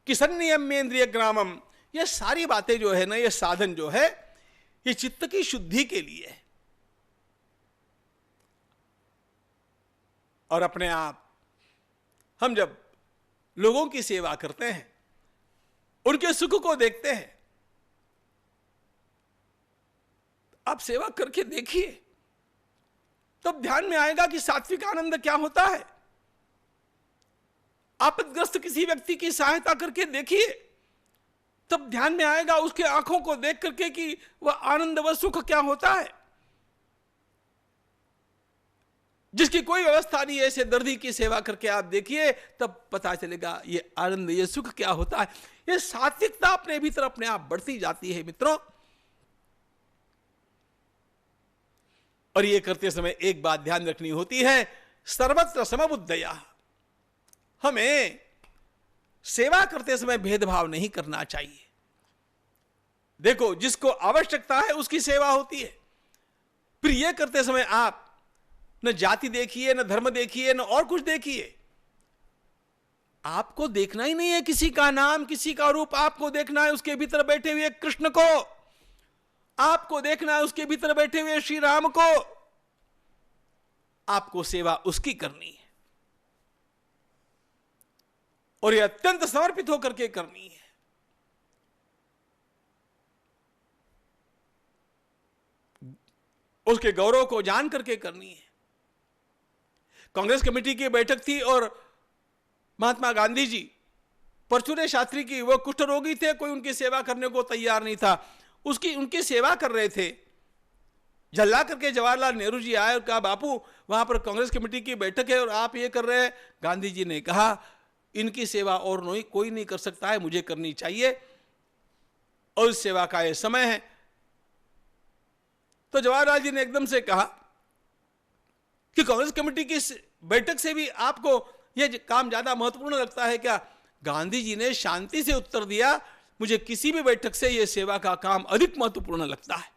कि संनियम्येन्द्रिय ग्रामम, ये सारी बातें जो है ना, ये साधन जो है, ये चित्त की शुद्धि के लिए है। और अपने आप हम जब लोगों की सेवा करते हैं, उनके सुख को देखते हैं, आप सेवा करके देखिए, तब ध्यान में आएगा कि सात्विक आनंद क्या होता है। आपदग्रस्त किसी व्यक्ति की सहायता करके देखिए, तब ध्यान में आएगा उसके आंखों को देख करके कि वह आनंद व सुख क्या होता है। जिसकी कोई व्यवस्था नहीं है, ऐसे दर्दी की सेवा करके आप देखिए, तब पता चलेगा ये आनंद, ये सुख क्या होता है। ये सात्विकता अपने भीतर अपने आप बढ़ती जाती है मित्रों। और ये करते समय एक बात ध्यान रखनी होती है, सर्वत्र समबुद्धया। हमें सेवा करते समय भेदभाव नहीं करना चाहिए। देखो, जिसको आवश्यकता है उसकी सेवा होती है। फिर यह करते समय आप न जाति देखिए, न धर्म देखिए, न और कुछ देखिए। आपको देखना ही नहीं है किसी का नाम, किसी का रूप, आपको देखना है उसके भीतर बैठे हुए कृष्ण को, आपको देखना है उसके भीतर बैठे हुए श्री राम को। आपको सेवा उसकी करनी है और यह अत्यंत समर्पित होकर के करनी है। उसके गौरव को जान करके करनी है। कांग्रेस कमेटी की बैठक थी और महात्मा गांधी जी, परचूरे शास्त्री की, वो कुष्ठ रोगी थे, कोई उनकी सेवा करने को तैयार नहीं था। उनकी सेवा कर रहे थे। झल्ला करके जवाहरलाल नेहरू जी आए और कहा, बापू वहां पर कांग्रेस कमेटी की बैठक है और आप ये कर रहे हैं। गांधी जी ने कहा, इनकी सेवा और कोई नहीं कर सकता है, मुझे करनी चाहिए और इस सेवा का ये समय है। तो जवाहरलाल जी ने एकदम से कहा कि कांग्रेस कमेटी की बैठक से भी आपको यह काम ज्यादा महत्वपूर्ण लगता है क्या? गांधी जी ने शांति से उत्तर दिया, मुझे किसी भी बैठक से यह सेवा का काम अधिक महत्वपूर्ण लगता है।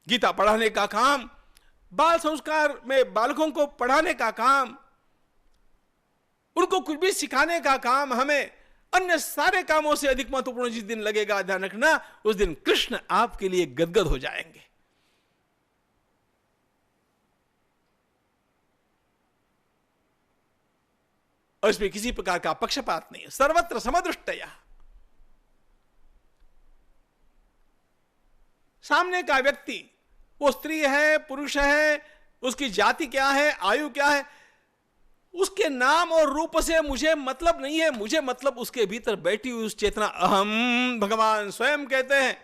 गीता पढ़ाने का काम, बाल संस्कार में बालकों को पढ़ाने का काम, उनको कुछ भी सिखाने का काम हमें अन्य सारे कामों से अधिक महत्वपूर्ण जिस दिन लगेगा, ध्यान रखना, उस दिन कृष्ण आपके लिए गदगद हो जाएंगे। और इसमें किसी प्रकार का पक्षपात नहीं है, सर्वत्र समदृष्टया। सामने का व्यक्ति, वो स्त्री है, पुरुष है, उसकी जाति क्या है, आयु क्या है, उसके नाम और रूप से मुझे मतलब नहीं है। मुझे मतलब उसके भीतर बैठी हुई उस चेतना, अहम। भगवान स्वयं कहते हैं,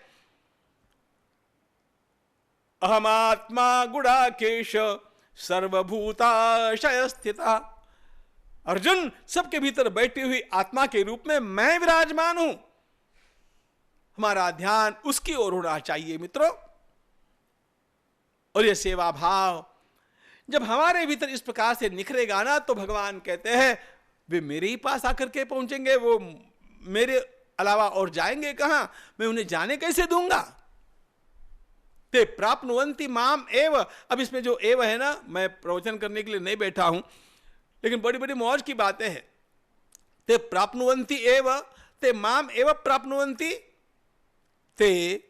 अहमात्मा गुड़ाकेश सर्वभूताशय स्थिता। अर्जुन, सबके भीतर बैठी हुई आत्मा के रूप में मैं विराजमान हूं। हमारा ध्यान उसकी ओर होना चाहिए मित्रों। और यह सेवा भाव जब हमारे भीतर इस प्रकार से निखरेगा ना, तो भगवान कहते हैं वे मेरे ही पास आकर के पहुंचेंगे, वो मेरे अलावा और जाएंगे कहां? मैं उन्हें जाने कैसे दूंगा? ते प्राप्नुवन्ति माम एव। अब इसमें जो एव है ना, मैं प्रवचन करने के लिए नहीं बैठा हूं, लेकिन बड़ी बड़ी मौज की बातें हैं। ते प्राप्नुवन्ति एव, ते माम एव प्राप्नुवन्ति, ते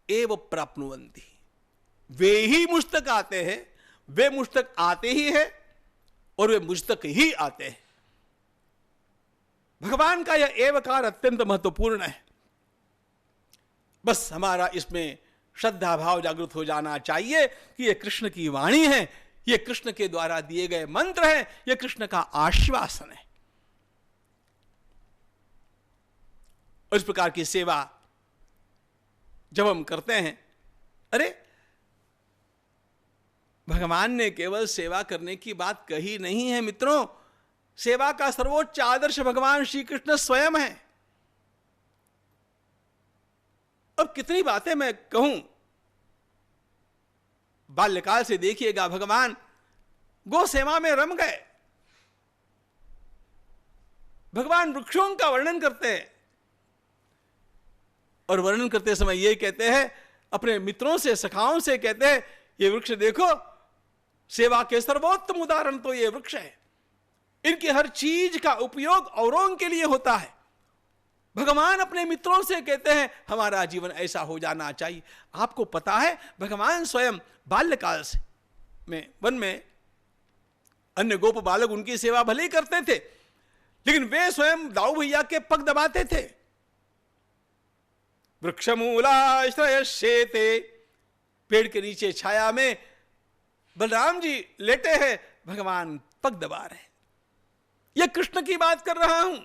एव प्राप्नुवन्ति। वे ही मुझ तक आते हैं, वे मुझ तक आते ही हैं और वे मुझ तक ही आते हैं। भगवान का यह एवकार अत्यंत महत्वपूर्ण है। बस हमारा इसमें श्रद्धा भाव जागृत हो जाना चाहिए कि यह कृष्ण की वाणी है, यह कृष्ण के द्वारा दिए गए मंत्र है, यह कृष्ण का आश्वासन है। इस प्रकार की सेवा जब हम करते हैं, अरे भगवान ने केवल सेवा करने की बात कही नहीं है मित्रों, सेवा का सर्वोच्च आदर्श भगवान श्री कृष्ण स्वयं है। अब कितनी बातें मैं कहूं, बाल्यकाल से देखिएगा भगवान गो सेवा में रम गए। भगवान वृक्षों का वर्णन करते हैं और वर्णन करते समय ये कहते हैं, अपने मित्रों से, सखाओं से कहते हैं, ये वृक्ष देखो, सेवा के सर्वोत्तम उदाहरण तो ये वृक्ष है। इनकी हर चीज का उपयोग औरों के लिए होता है। भगवान अपने मित्रों से कहते हैं हमारा जीवन ऐसा हो जाना चाहिए। आपको पता है भगवान स्वयं बाल्यकाल से में वन में अन्य गोप बालक उनकी सेवा भले ही करते थे, लेकिन वे स्वयं दाऊ भैया के पग दबाते थे। वृक्षमूलाश्रयश्येते, पेड़ के नीचे छाया में बलराम जी लेटे हैं, भगवान पग दबा रहे। यह कृष्ण की बात कर रहा हूं।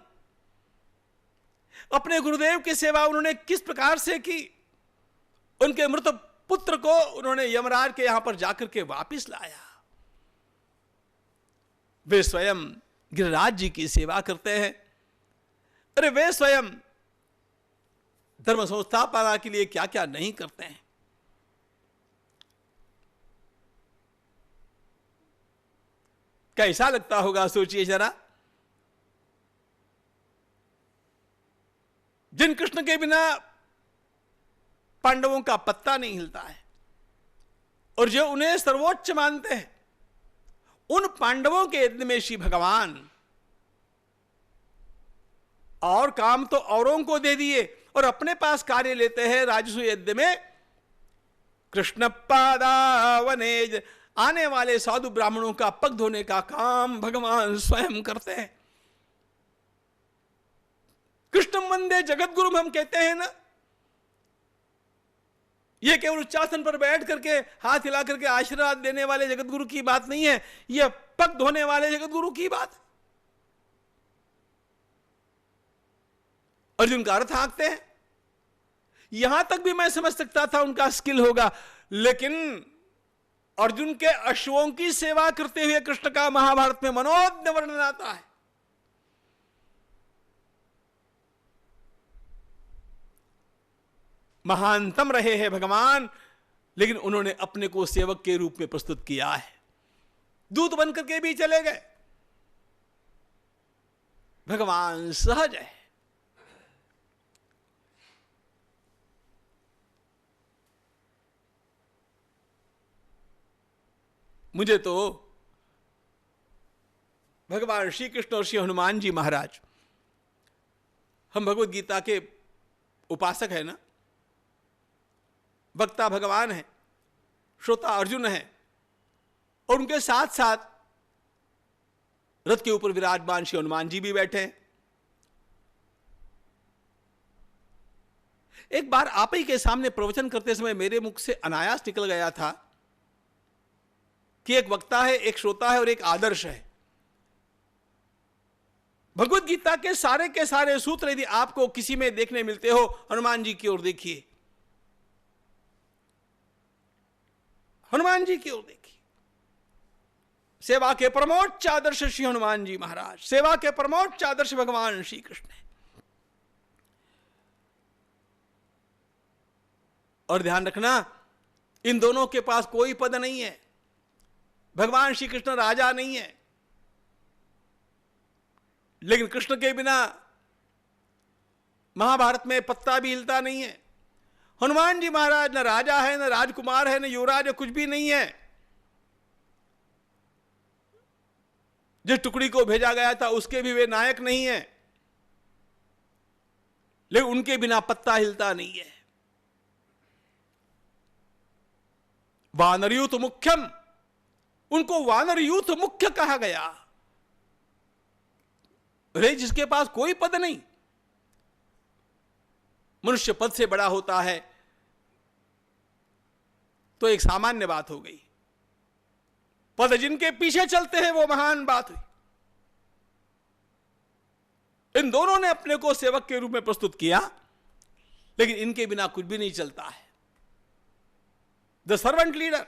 अपने गुरुदेव की सेवा उन्होंने किस प्रकार से की। उनके मृत पुत्र को उन्होंने यमराज के यहां पर जाकर के वापिस लाया। वे स्वयं गिरिराज जी की सेवा करते हैं। अरे वे स्वयं धर्म संस्थापना के लिए क्या क्या नहीं करते हैं। कैसा लगता होगा सोचिए जरा। जिन कृष्ण के बिना पांडवों का पत्ता नहीं हिलता है और जो उन्हें सर्वोच्च मानते हैं, उन पांडवों के यज्ञ में श्री भगवान और काम तो औरों को दे दिए और अपने पास कार्य लेते हैं। राजसु यज्ञ में कृष्ण पादावने आने वाले साधु ब्राह्मणों का पग धोने का काम भगवान स्वयं करते हैं। कृष्ण वंदे जगत गुरु हम कहते हैं ना, यह केवल उच्चासन पर बैठ करके हाथ हिला करके आशीर्वाद देने वाले जगत गुरु की बात नहीं है, यह पग धोने वाले जगत गुरु की बात है। अर्जुन का अर्थ हाँकते हैं। यहां तक भी मैं समझ सकता था उनका स्किल होगा, लेकिन अर्जुन के अश्वों की सेवा करते हुए कृष्ण का महाभारत में मनोज्ञ वर्णन आता है। महानतम रहे हैं भगवान, लेकिन उन्होंने अपने को सेवक के रूप में प्रस्तुत किया है। दूत बनकर के भी चले गए। भगवान सहज है। मुझे तो भगवान श्री कृष्ण और श्री हनुमान जी महाराज, हम भगवत गीता के उपासक है ना, वक्ता भगवान है, श्रोता अर्जुन है, और उनके साथ साथ रथ के ऊपर विराजमान श्री हनुमान जी भी बैठे हैं। एक बार आप ही के सामने प्रवचन करते समय मेरे मुख से अनायास निकल गया था कि एक वक्ता है, एक श्रोता है और एक आदर्श है। भगवत गीता के सारे सूत्र यदि आपको किसी में देखने मिलते हो, हनुमान जी की ओर देखिए, हनुमान जी की ओर देखिए। सेवा के परमोच्च आदर्श श्री हनुमान जी महाराज, सेवा के परमोच्च आदर्श भगवान श्री कृष्ण है। और ध्यान रखना, इन दोनों के पास कोई पद नहीं है। भगवान श्री कृष्ण राजा नहीं है, लेकिन कृष्ण के बिना महाभारत में पत्ता भी हिलता नहीं है। हनुमान जी महाराज न राजा है, न राजकुमार है, न युवराज है, कुछ भी नहीं है। जिस टुकड़ी को भेजा गया था उसके भी वे नायक नहीं है, लेकिन उनके बिना पत्ता हिलता नहीं है। वानर यूथ मुख्यम, उनको वानर यूथ मुख्य कहा गया। अरे जिसके पास कोई पद नहीं, मनुष्य पद से बड़ा होता है तो एक सामान्य बात हो गई, पद जिनके पीछे चलते हैं वो महान बात हुई। इन दोनों ने अपने को सेवक के रूप में प्रस्तुत किया, लेकिन इनके बिना कुछ भी नहीं चलता है। द सर्वेंट लीडर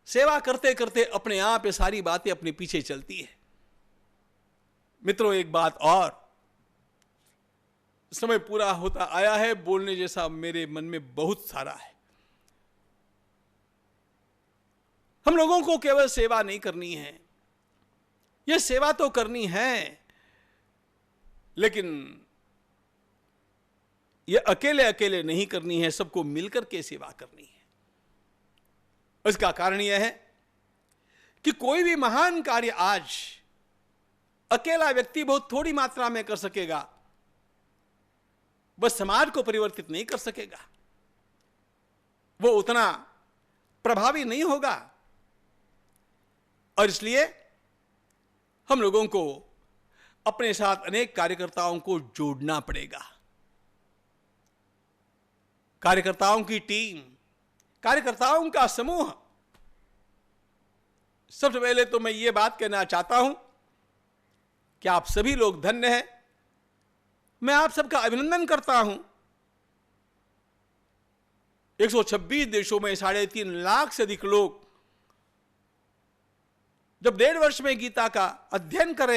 सेवा करते करते अपने आप ये सारी बातें अपने पीछे चलती है। मित्रों, एक बात और, समय पूरा होता आया है, बोलने जैसा मेरे मन में बहुत सारा है। हम लोगों को केवल सेवा नहीं करनी है, यह सेवा तो करनी है, लेकिन यह अकेले अकेले नहीं करनी है, सबको मिलकर के सेवा करनी है। इसका कारण यह है कि कोई भी महान कार्य आज अकेला व्यक्ति बहुत थोड़ी मात्रा में कर सकेगा, बस समाज को परिवर्तित नहीं कर सकेगा, वो उतना प्रभावी नहीं होगा। और इसलिए हम लोगों को अपने साथ अनेक कार्यकर्ताओं को जोड़ना पड़ेगा। कार्यकर्ताओं की टीम, कार्यकर्ताओं का समूह। सबसे पहले तो मैं ये बात कहना चाहता हूं कि आप सभी लोग धन्य हैं। मैं आप सबका अभिनंदन करता हूं। 126 देशों में 3.5 लाख से अधिक लोग जब 1.5 वर्ष में गीता का अध्ययन कर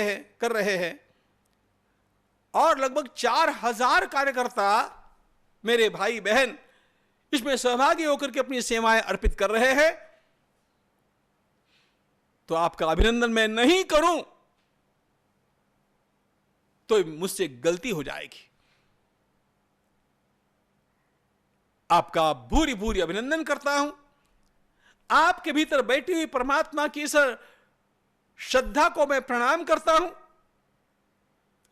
रहे हैं और लगभग 4000 कार्यकर्ता, मेरे भाई बहन, इसमें सहभागी होकर के अपनी सेवाएं अर्पित कर रहे हैं, तो आपका अभिनंदन मैं नहीं करूं तो मुझसे गलती हो जाएगी। आपका भूरी भूरी अभिनंदन करता हूं। आपके भीतर बैठी हुई परमात्मा की इस श्रद्धा को मैं प्रणाम करता हूं।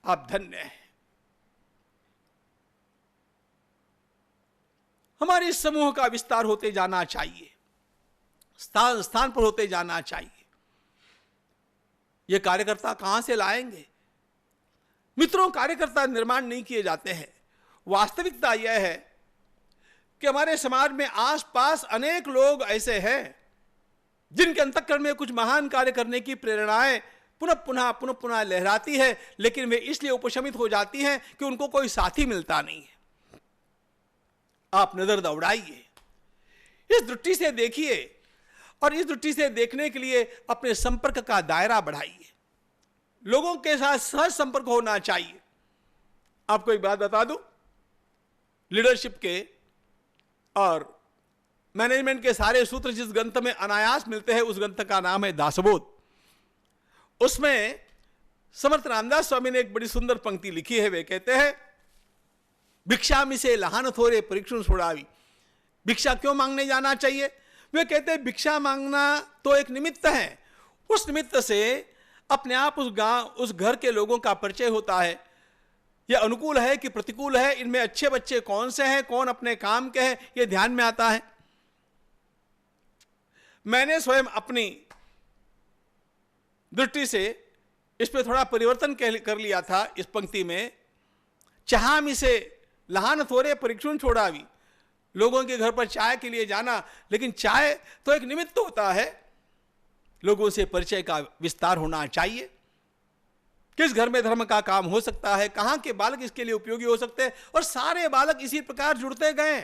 आप धन्य हैं। हमारे इस समूह का विस्तार होते जाना चाहिए, स्थान स्थान पर होते जाना चाहिए। ये कार्यकर्ता कहां से लाएंगे? मित्रों, कार्यकर्ता निर्माण नहीं किए जाते हैं। वास्तविकता यह है कि हमारे समाज में आसपास अनेक लोग ऐसे हैं जिनके अंतःकरण में कुछ महान कार्य करने की प्रेरणाएं पुनः पुनः लहराती है, लेकिन वे इसलिए उपशमित हो जाती हैं कि उनको कोई साथी मिलता नहीं है। आप नजर दौड़ाइए, इस दृष्टि से देखिए, और इस दृष्टि से देखने के लिए अपने संपर्क का दायरा बढ़ाइए। लोगों के साथ सहज संपर्क होना चाहिए। आपको एक बात बता दूं, लीडरशिप के और मैनेजमेंट के सारे सूत्र जिस ग्रंथ में अनायास मिलते हैं, उस ग्रंथ का नाम है दासबोध। उसमें समर्थ रामदास स्वामी ने एक बड़ी सुंदर पंक्ति लिखी है। वे कहते हैं, भिक्षा में से लहान थोड़े परीक्षण छोड़ावी। भिक्षा क्यों मांगने जाना चाहिए? वे कहते हैं भिक्षा मांगना तो एक निमित्त है, उस निमित्त से अपने आप उस गांव उस घर के लोगों का परिचय होता है। यह अनुकूल है कि प्रतिकूल है, इनमें अच्छे बच्चे कौन से हैं, कौन अपने काम के हैं, यह ध्यान में आता है। मैंने स्वयं अपनी दृष्टि से इस पर थोड़ा परिवर्तन कर लिया था। इस पंक्ति में चाहामी से लहान थोड़े परीक्षण छोड़ावी, लोगों के घर पर चाय के लिए जाना, लेकिन चाय तो एक निमित्त होता है, लोगों से परिचय का विस्तार होना चाहिए। किस घर में धर्म का काम हो सकता है, कहां के बालक इसके लिए उपयोगी हो सकते हैं, और सारे बालक इसी प्रकार जुड़ते गए।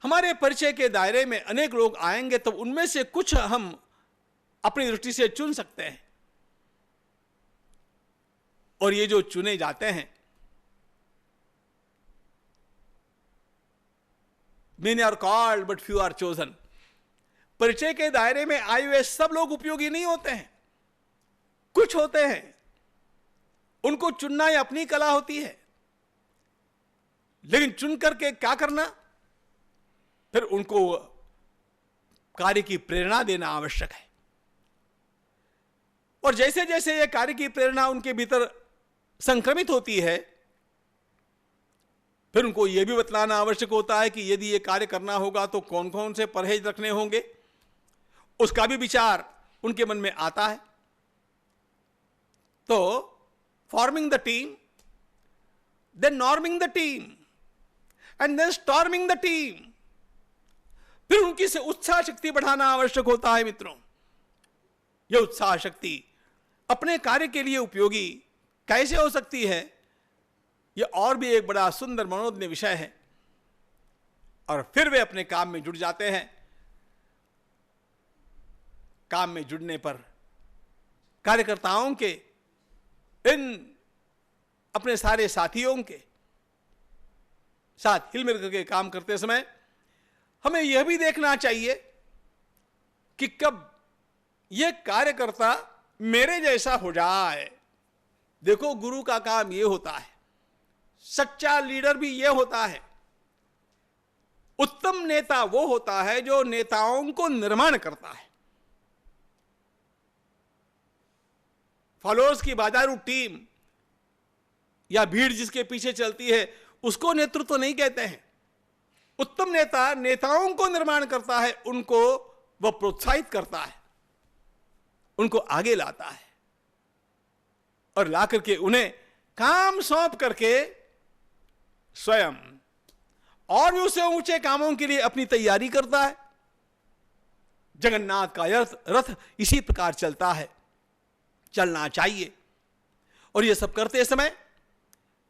हमारे परिचय के दायरे में अनेक लोग आएंगे, तो उनमें से कुछ हम अपनी दृष्टि से चुन सकते हैं, और ये जो चुने जाते हैं, many are called but few are chosen। परिचय के दायरे में आए हुए सब लोग उपयोगी नहीं होते हैं, कुछ होते हैं, उनको चुनना ही अपनी कला होती है। लेकिन चुन करके क्या करना, फिर उनको कार्य की प्रेरणा देना आवश्यक है। और जैसे जैसे यह कार्य की प्रेरणा उनके भीतर संक्रमित होती है, फिर उनको यह भी बतलाना आवश्यक होता है कि यदि यह कार्य करना होगा तो कौन कौन से परहेज रखने होंगे, उसका भी विचार उनके मन में आता है। तो forming the team, then norming the team, and then storming the team, फिर उनकी से उत्साह शक्ति बढ़ाना आवश्यक होता है। मित्रों, यह उत्साह शक्ति अपने कार्य के लिए उपयोगी कैसे हो सकती है, यह और भी एक बड़ा सुंदर मनोज्ञ विषय है। और फिर वे अपने काम में जुट जाते हैं। काम में जुड़ने पर कार्यकर्ताओं के, इन अपने सारे साथियों के साथ हिल मिल करके काम करते समय हमें यह भी देखना चाहिए कि कब यह कार्यकर्ता मेरे जैसा हो जाए। देखो, गुरु का काम यह होता है, सच्चा लीडर भी यह होता है। उत्तम नेता वो होता है जो नेताओं को निर्माण करता है। फॉलोअर्स की बाजारू टीम या भीड़ जिसके पीछे चलती है, उसको नेतृत्व तो नहीं कहते हैं। उत्तम नेता नेताओं को निर्माण करता है, उनको वह प्रोत्साहित करता है, उनको आगे लाता है, और ला करके उन्हें काम सौंप करके स्वयं और भी उससे ऊंचे कामों के लिए अपनी तैयारी करता है। जगन्नाथ का रथ इसी प्रकार चलता है, चलना चाहिए। और यह सब करते समय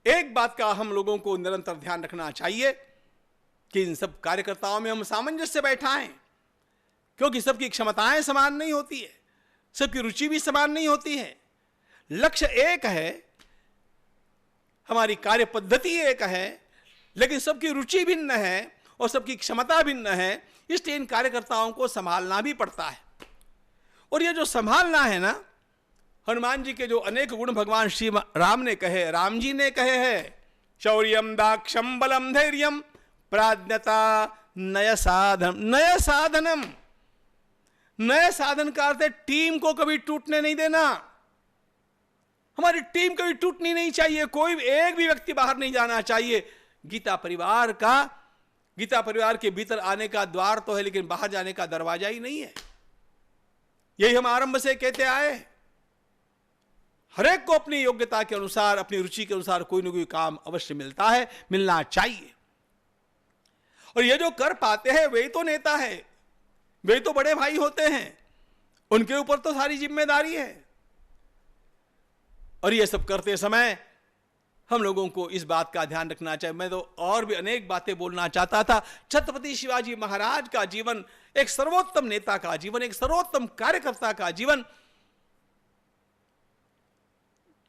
एक बात का हम लोगों को निरंतर ध्यान रखना चाहिए कि इन सब कार्यकर्ताओं में हम सामंजस्य बैठाएं, क्योंकि सबकी क्षमताएं समान नहीं होती है, सबकी रुचि भी समान नहीं होती है। लक्ष्य एक है, हमारी कार्य पद्धति एक है, लेकिन सबकी रुचि भिन्न है और सबकी क्षमता भिन्न है। इसलिए इन कार्यकर्ताओं को संभालना भी पड़ता है। और ये जो संभालना है ना, हनुमान जी के जो अनेक गुण भगवान श्री राम ने कहे, राम जी ने कहे हैं, शौर्यम दाक्षम बलम धैर्यम प्राज्ञता नय साधन। नय साधनम, नए साधन का अर्थ है टीम को कभी टूटने नहीं देना। हमारी टीम कभी टूटनी नहीं चाहिए, कोई एक भी व्यक्ति बाहर नहीं जाना चाहिए। गीता परिवार के भीतर आने का द्वार तो है, लेकिन बाहर जाने का दरवाजा ही नहीं है। यही हम आरंभ से कहते आए। हर एक को अपनी योग्यता के अनुसार, अपनी रुचि के अनुसार कोई ना कोई काम अवश्य मिलता है, मिलना चाहिए। और ये जो कर पाते हैं वे तो नेता है, वे तो बड़े भाई होते हैं, उनके ऊपर तो सारी जिम्मेदारी है। और ये सब करते समय हम लोगों को इस बात का ध्यान रखना चाहिए। मैं तो और भी अनेक बातें बोलना चाहता था। छत्रपति शिवाजी महाराज का जीवन एक सर्वोत्तम नेता का जीवन, एक सर्वोत्तम कार्यकर्ता का जीवन।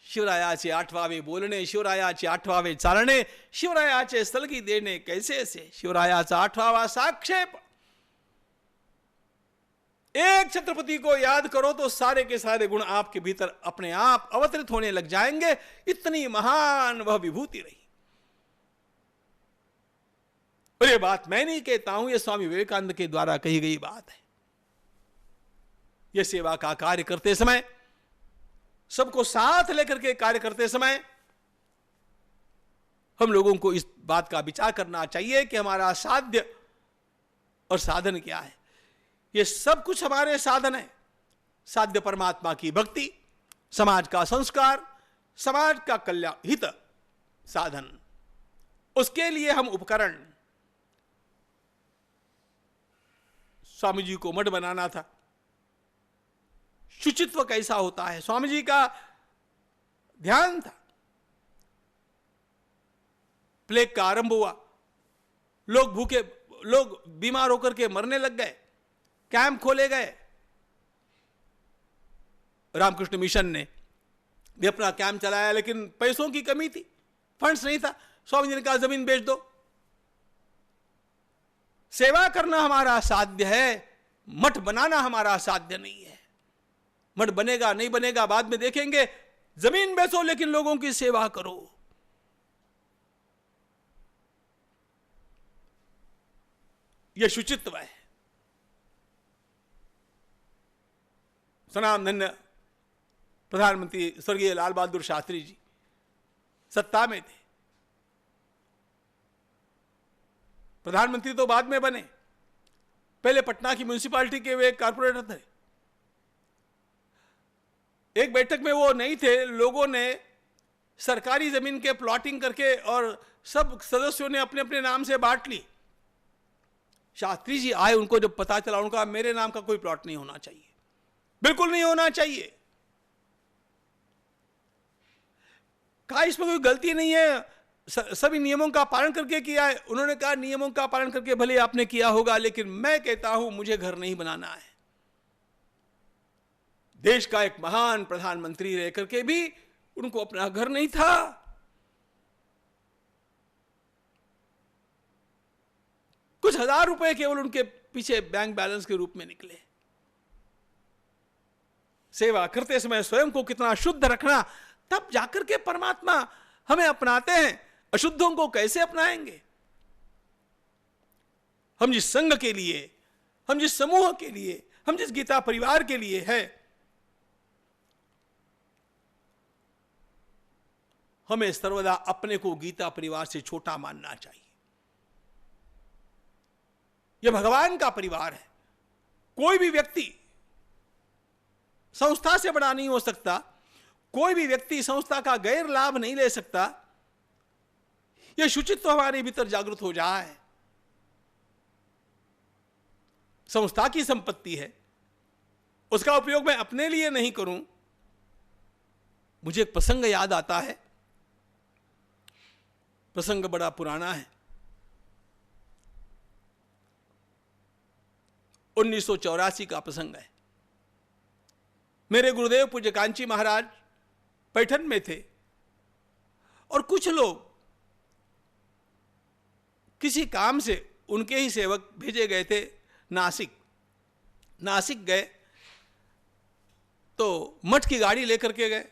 शिवरायाचे आठवावे बोलणे, शिवरायाचे आठवावे चालणे, शिवरायाचे सलगी देणे कैसे से, शिवरायाचा आठवावा साक्षेप। एक छत्रपति को याद करो तो सारे के सारे गुण आपके भीतर अपने आप अवतरित होने लग जाएंगे। इतनी महान वह विभूति रही। और ये बात मैं नहीं कहता हूं, ये स्वामी विवेकानंद के द्वारा कही गई बात है। ये सेवा का कार्य करते समय, सबको साथ लेकर के कार्य करते समय हम लोगों को इस बात का विचार करना चाहिए कि हमारा साध्य और साधन क्या है। ये सब कुछ हमारे साधन है। साध्य परमात्मा की भक्ति, समाज का संस्कार, समाज का कल्याण हित साधन, उसके लिए हम उपकरण। स्वामी जी को मठ बनाना था। शुचित्व कैसा होता है, स्वामी जी का ध्यान था। प्लेग का आरंभ हुआ, लोग भूखे, लोग बीमार होकर के मरने लग गए, कैंप खोले गए। रामकृष्ण मिशन ने भी अपना कैंप चलाया, लेकिन पैसों की कमी थी, फंड्स नहीं था। स्वामी जी ने कहा जमीन बेच दो। सेवा करना हमारा साध्य है, मठ बनाना हमारा साध्य नहीं है। मठ बनेगा नहीं बनेगा बाद में देखेंगे, जमीन बेचो लेकिन लोगों की सेवा करो। यह शुचित्व है। सनाम धन्य प्रधानमंत्री स्वर्गीय लाल बहादुर शास्त्री जी सत्ता में थे। प्रधानमंत्री तो बाद में बने, पहले पटना की म्युनिसिपैलिटी के वे कारपोरेटर थे। एक बैठक में वो नहीं थे, लोगों ने सरकारी जमीन के प्लॉटिंग करके और सब सदस्यों ने अपने अपने नाम से बांट ली। शास्त्री जी आए, उनको जब पता चला, उनका मेरे नाम का कोई प्लॉट नहीं होना चाहिए, बिल्कुल नहीं होना चाहिए। कहा इसमें कोई गलती नहीं है, सभी नियमों का पालन करके किया है। उन्होंने कहा नियमों का पालन करके भले आपने किया होगा, लेकिन मैं कहता हूं मुझे घर नहीं बनाना है। देश का एक महान प्रधानमंत्री रह करके भी उनको अपना घर नहीं था। कुछ हजार रुपए केवल उनके पीछे बैंक बैलेंस के रूप में निकले। सेवा करते समय स्वयं को कितना शुद्ध रखना, तब जाकर के परमात्मा हमें अपनाते हैं। अशुद्धों को कैसे अपनाएंगे? हम जिस संघ के लिए, हम जिस समूह के लिए, हम जिस गीता परिवार के लिए है, हमें सर्वदा अपने को गीता परिवार से छोटा मानना चाहिए। यह भगवान का परिवार है। कोई भी व्यक्ति संस्था से बड़ा नहीं हो सकता, कोई भी व्यक्ति संस्था का गैर लाभ नहीं ले सकता। यह शुचित्व हमारे भीतर जागृत हो जाए। संस्था की संपत्ति है, उसका उपयोग मैं अपने लिए नहीं करूं। मुझे एक प्रसंग याद आता है, प्रसंग बड़ा पुराना है। 1984 का प्रसंग है। मेरे गुरुदेव पूज्य कांची महाराज पैठन में थे और कुछ लोग किसी काम से, उनके ही सेवक भेजे गए थे नासिक गए, तो मठ की गाड़ी लेकर के गए।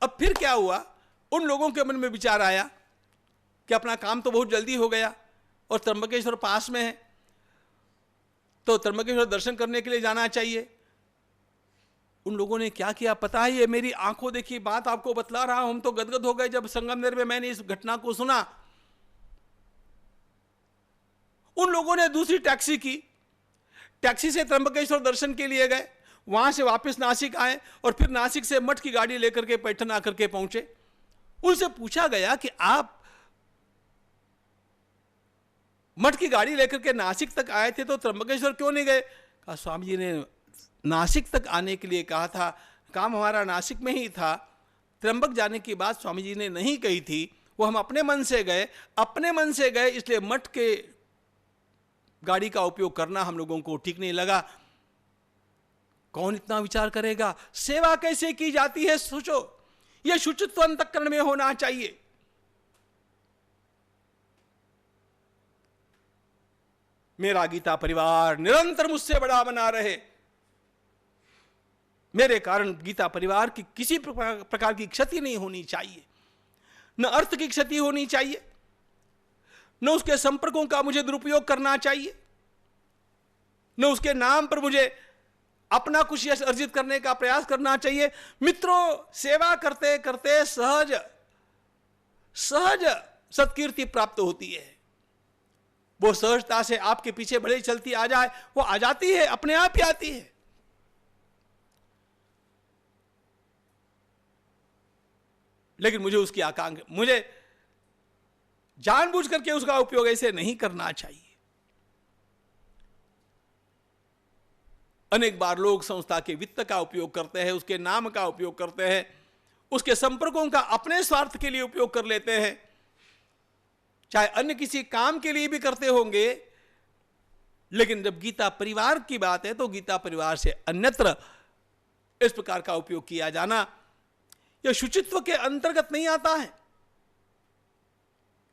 अब फिर क्या हुआ, उन लोगों के मन में विचार आया कि अपना काम तो बहुत जल्दी हो गया और त्र्यंबकेश्वर पास में है, तो त्र्यंबकेश्वर दर्शन करने के लिए जाना चाहिए। उन लोगों ने क्या किया पता है? ये मेरी आंखों देखी बात आपको बतला रहा हूं। हम तो गदगद हो गए जब संगमनेर में मैंने इस घटना को सुना। उन लोगों ने दूसरी टैक्सी की, टैक्सी से त्र्यंबकेश्वर दर्शन के लिए गए, वहां से वापस नासिक आए और फिर नासिक से मठ की गाड़ी लेकर के पैठन आकर के पहुंचे। उनसे पूछा गया कि आप मठ की गाड़ी लेकर के नासिक तक आए थे तो त्र्यंबकेश्वर क्यों नहीं गए? कहा स्वामी जी ने नासिक तक आने के लिए कहा था, काम हमारा नासिक में ही था। त्र्यंबक जाने की बात स्वामी जी ने नहीं कही थी, वो हम अपने मन से गए, इसलिए मठ के गाड़ी का उपयोग करना हम लोगों को ठीक नहीं लगा। कौन इतना विचार करेगा? सेवा कैसे की जाती है सोचो। यह शुचित्व अंतःकरण में होना चाहिए। मेरा गीता परिवार निरंतर मुझसे बड़ा बना रहे, मेरे कारण गीता परिवार की किसी प्रकार की क्षति नहीं होनी चाहिए, न अर्थ की क्षति होनी चाहिए, न उसके संपर्कों का मुझे दुरुपयोग करना चाहिए, न उसके नाम पर मुझे अपना कुछ यश अर्जित करने का प्रयास करना चाहिए। मित्रों, सेवा करते करते सहज सहज सत्कीर्ति प्राप्त होती है। वो सहजता से आपके पीछे भले ही चलती आ जाए, वो आ जाती है, अपने आप ही आती है। लेकिन मुझे उसकी आकांक्षा, मुझे जानबूझ करके उसका उपयोग ऐसे नहीं करना चाहिए। अनेक बार लोग संस्था के वित्त का उपयोग करते हैं, उसके नाम का उपयोग करते हैं, उसके संपर्कों का अपने स्वार्थ के लिए उपयोग कर लेते हैं, चाहे अन्य किसी काम के लिए भी करते होंगे। लेकिन जब गीता परिवार की बात है तो गीता परिवार से अन्यत्र इस प्रकार का उपयोग किया जाना यह शुचित्व के अंतर्गत नहीं आता है।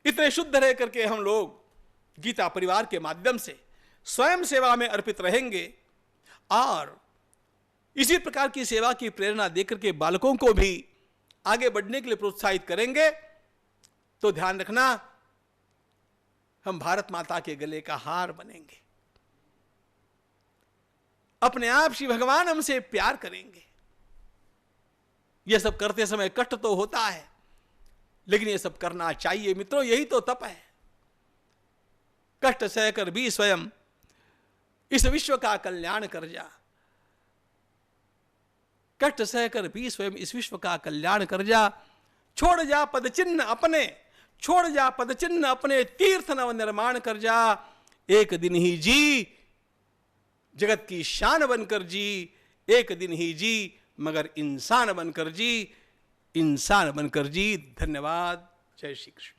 इतने शुद्ध रह करके हम लोग गीता परिवार के माध्यम से स्वयं सेवा में अर्पित रहेंगे और इसी प्रकार की सेवा की प्रेरणा देकर के बालकों को भी आगे बढ़ने के लिए प्रोत्साहित करेंगे तो ध्यान रखना, हम भारत माता के गले का हार बनेंगे। अपने आप श्री भगवान हमसे प्यार करेंगे। यह सब करते समय कष्ट तो होता है, लेकिन यह सब करना चाहिए मित्रों, यही तो तप है। कष्ट सहकर भी स्वयं इस विश्व का कल्याण कर जा, कष्ट सहकर भी स्वयं इस विश्व का कल्याण कर जा। छोड़ जा पद चिन्ह अपने, छोड़ जा पद चिन्ह अपने, तीर्थ नव निर्माण कर जा। एक दिन ही जी, जगत की शान बनकर जी, एक दिन ही जी, मगर इंसान बनकर जी, इंसान बनकर जी। धन्यवाद। जय श्री कृष्ण।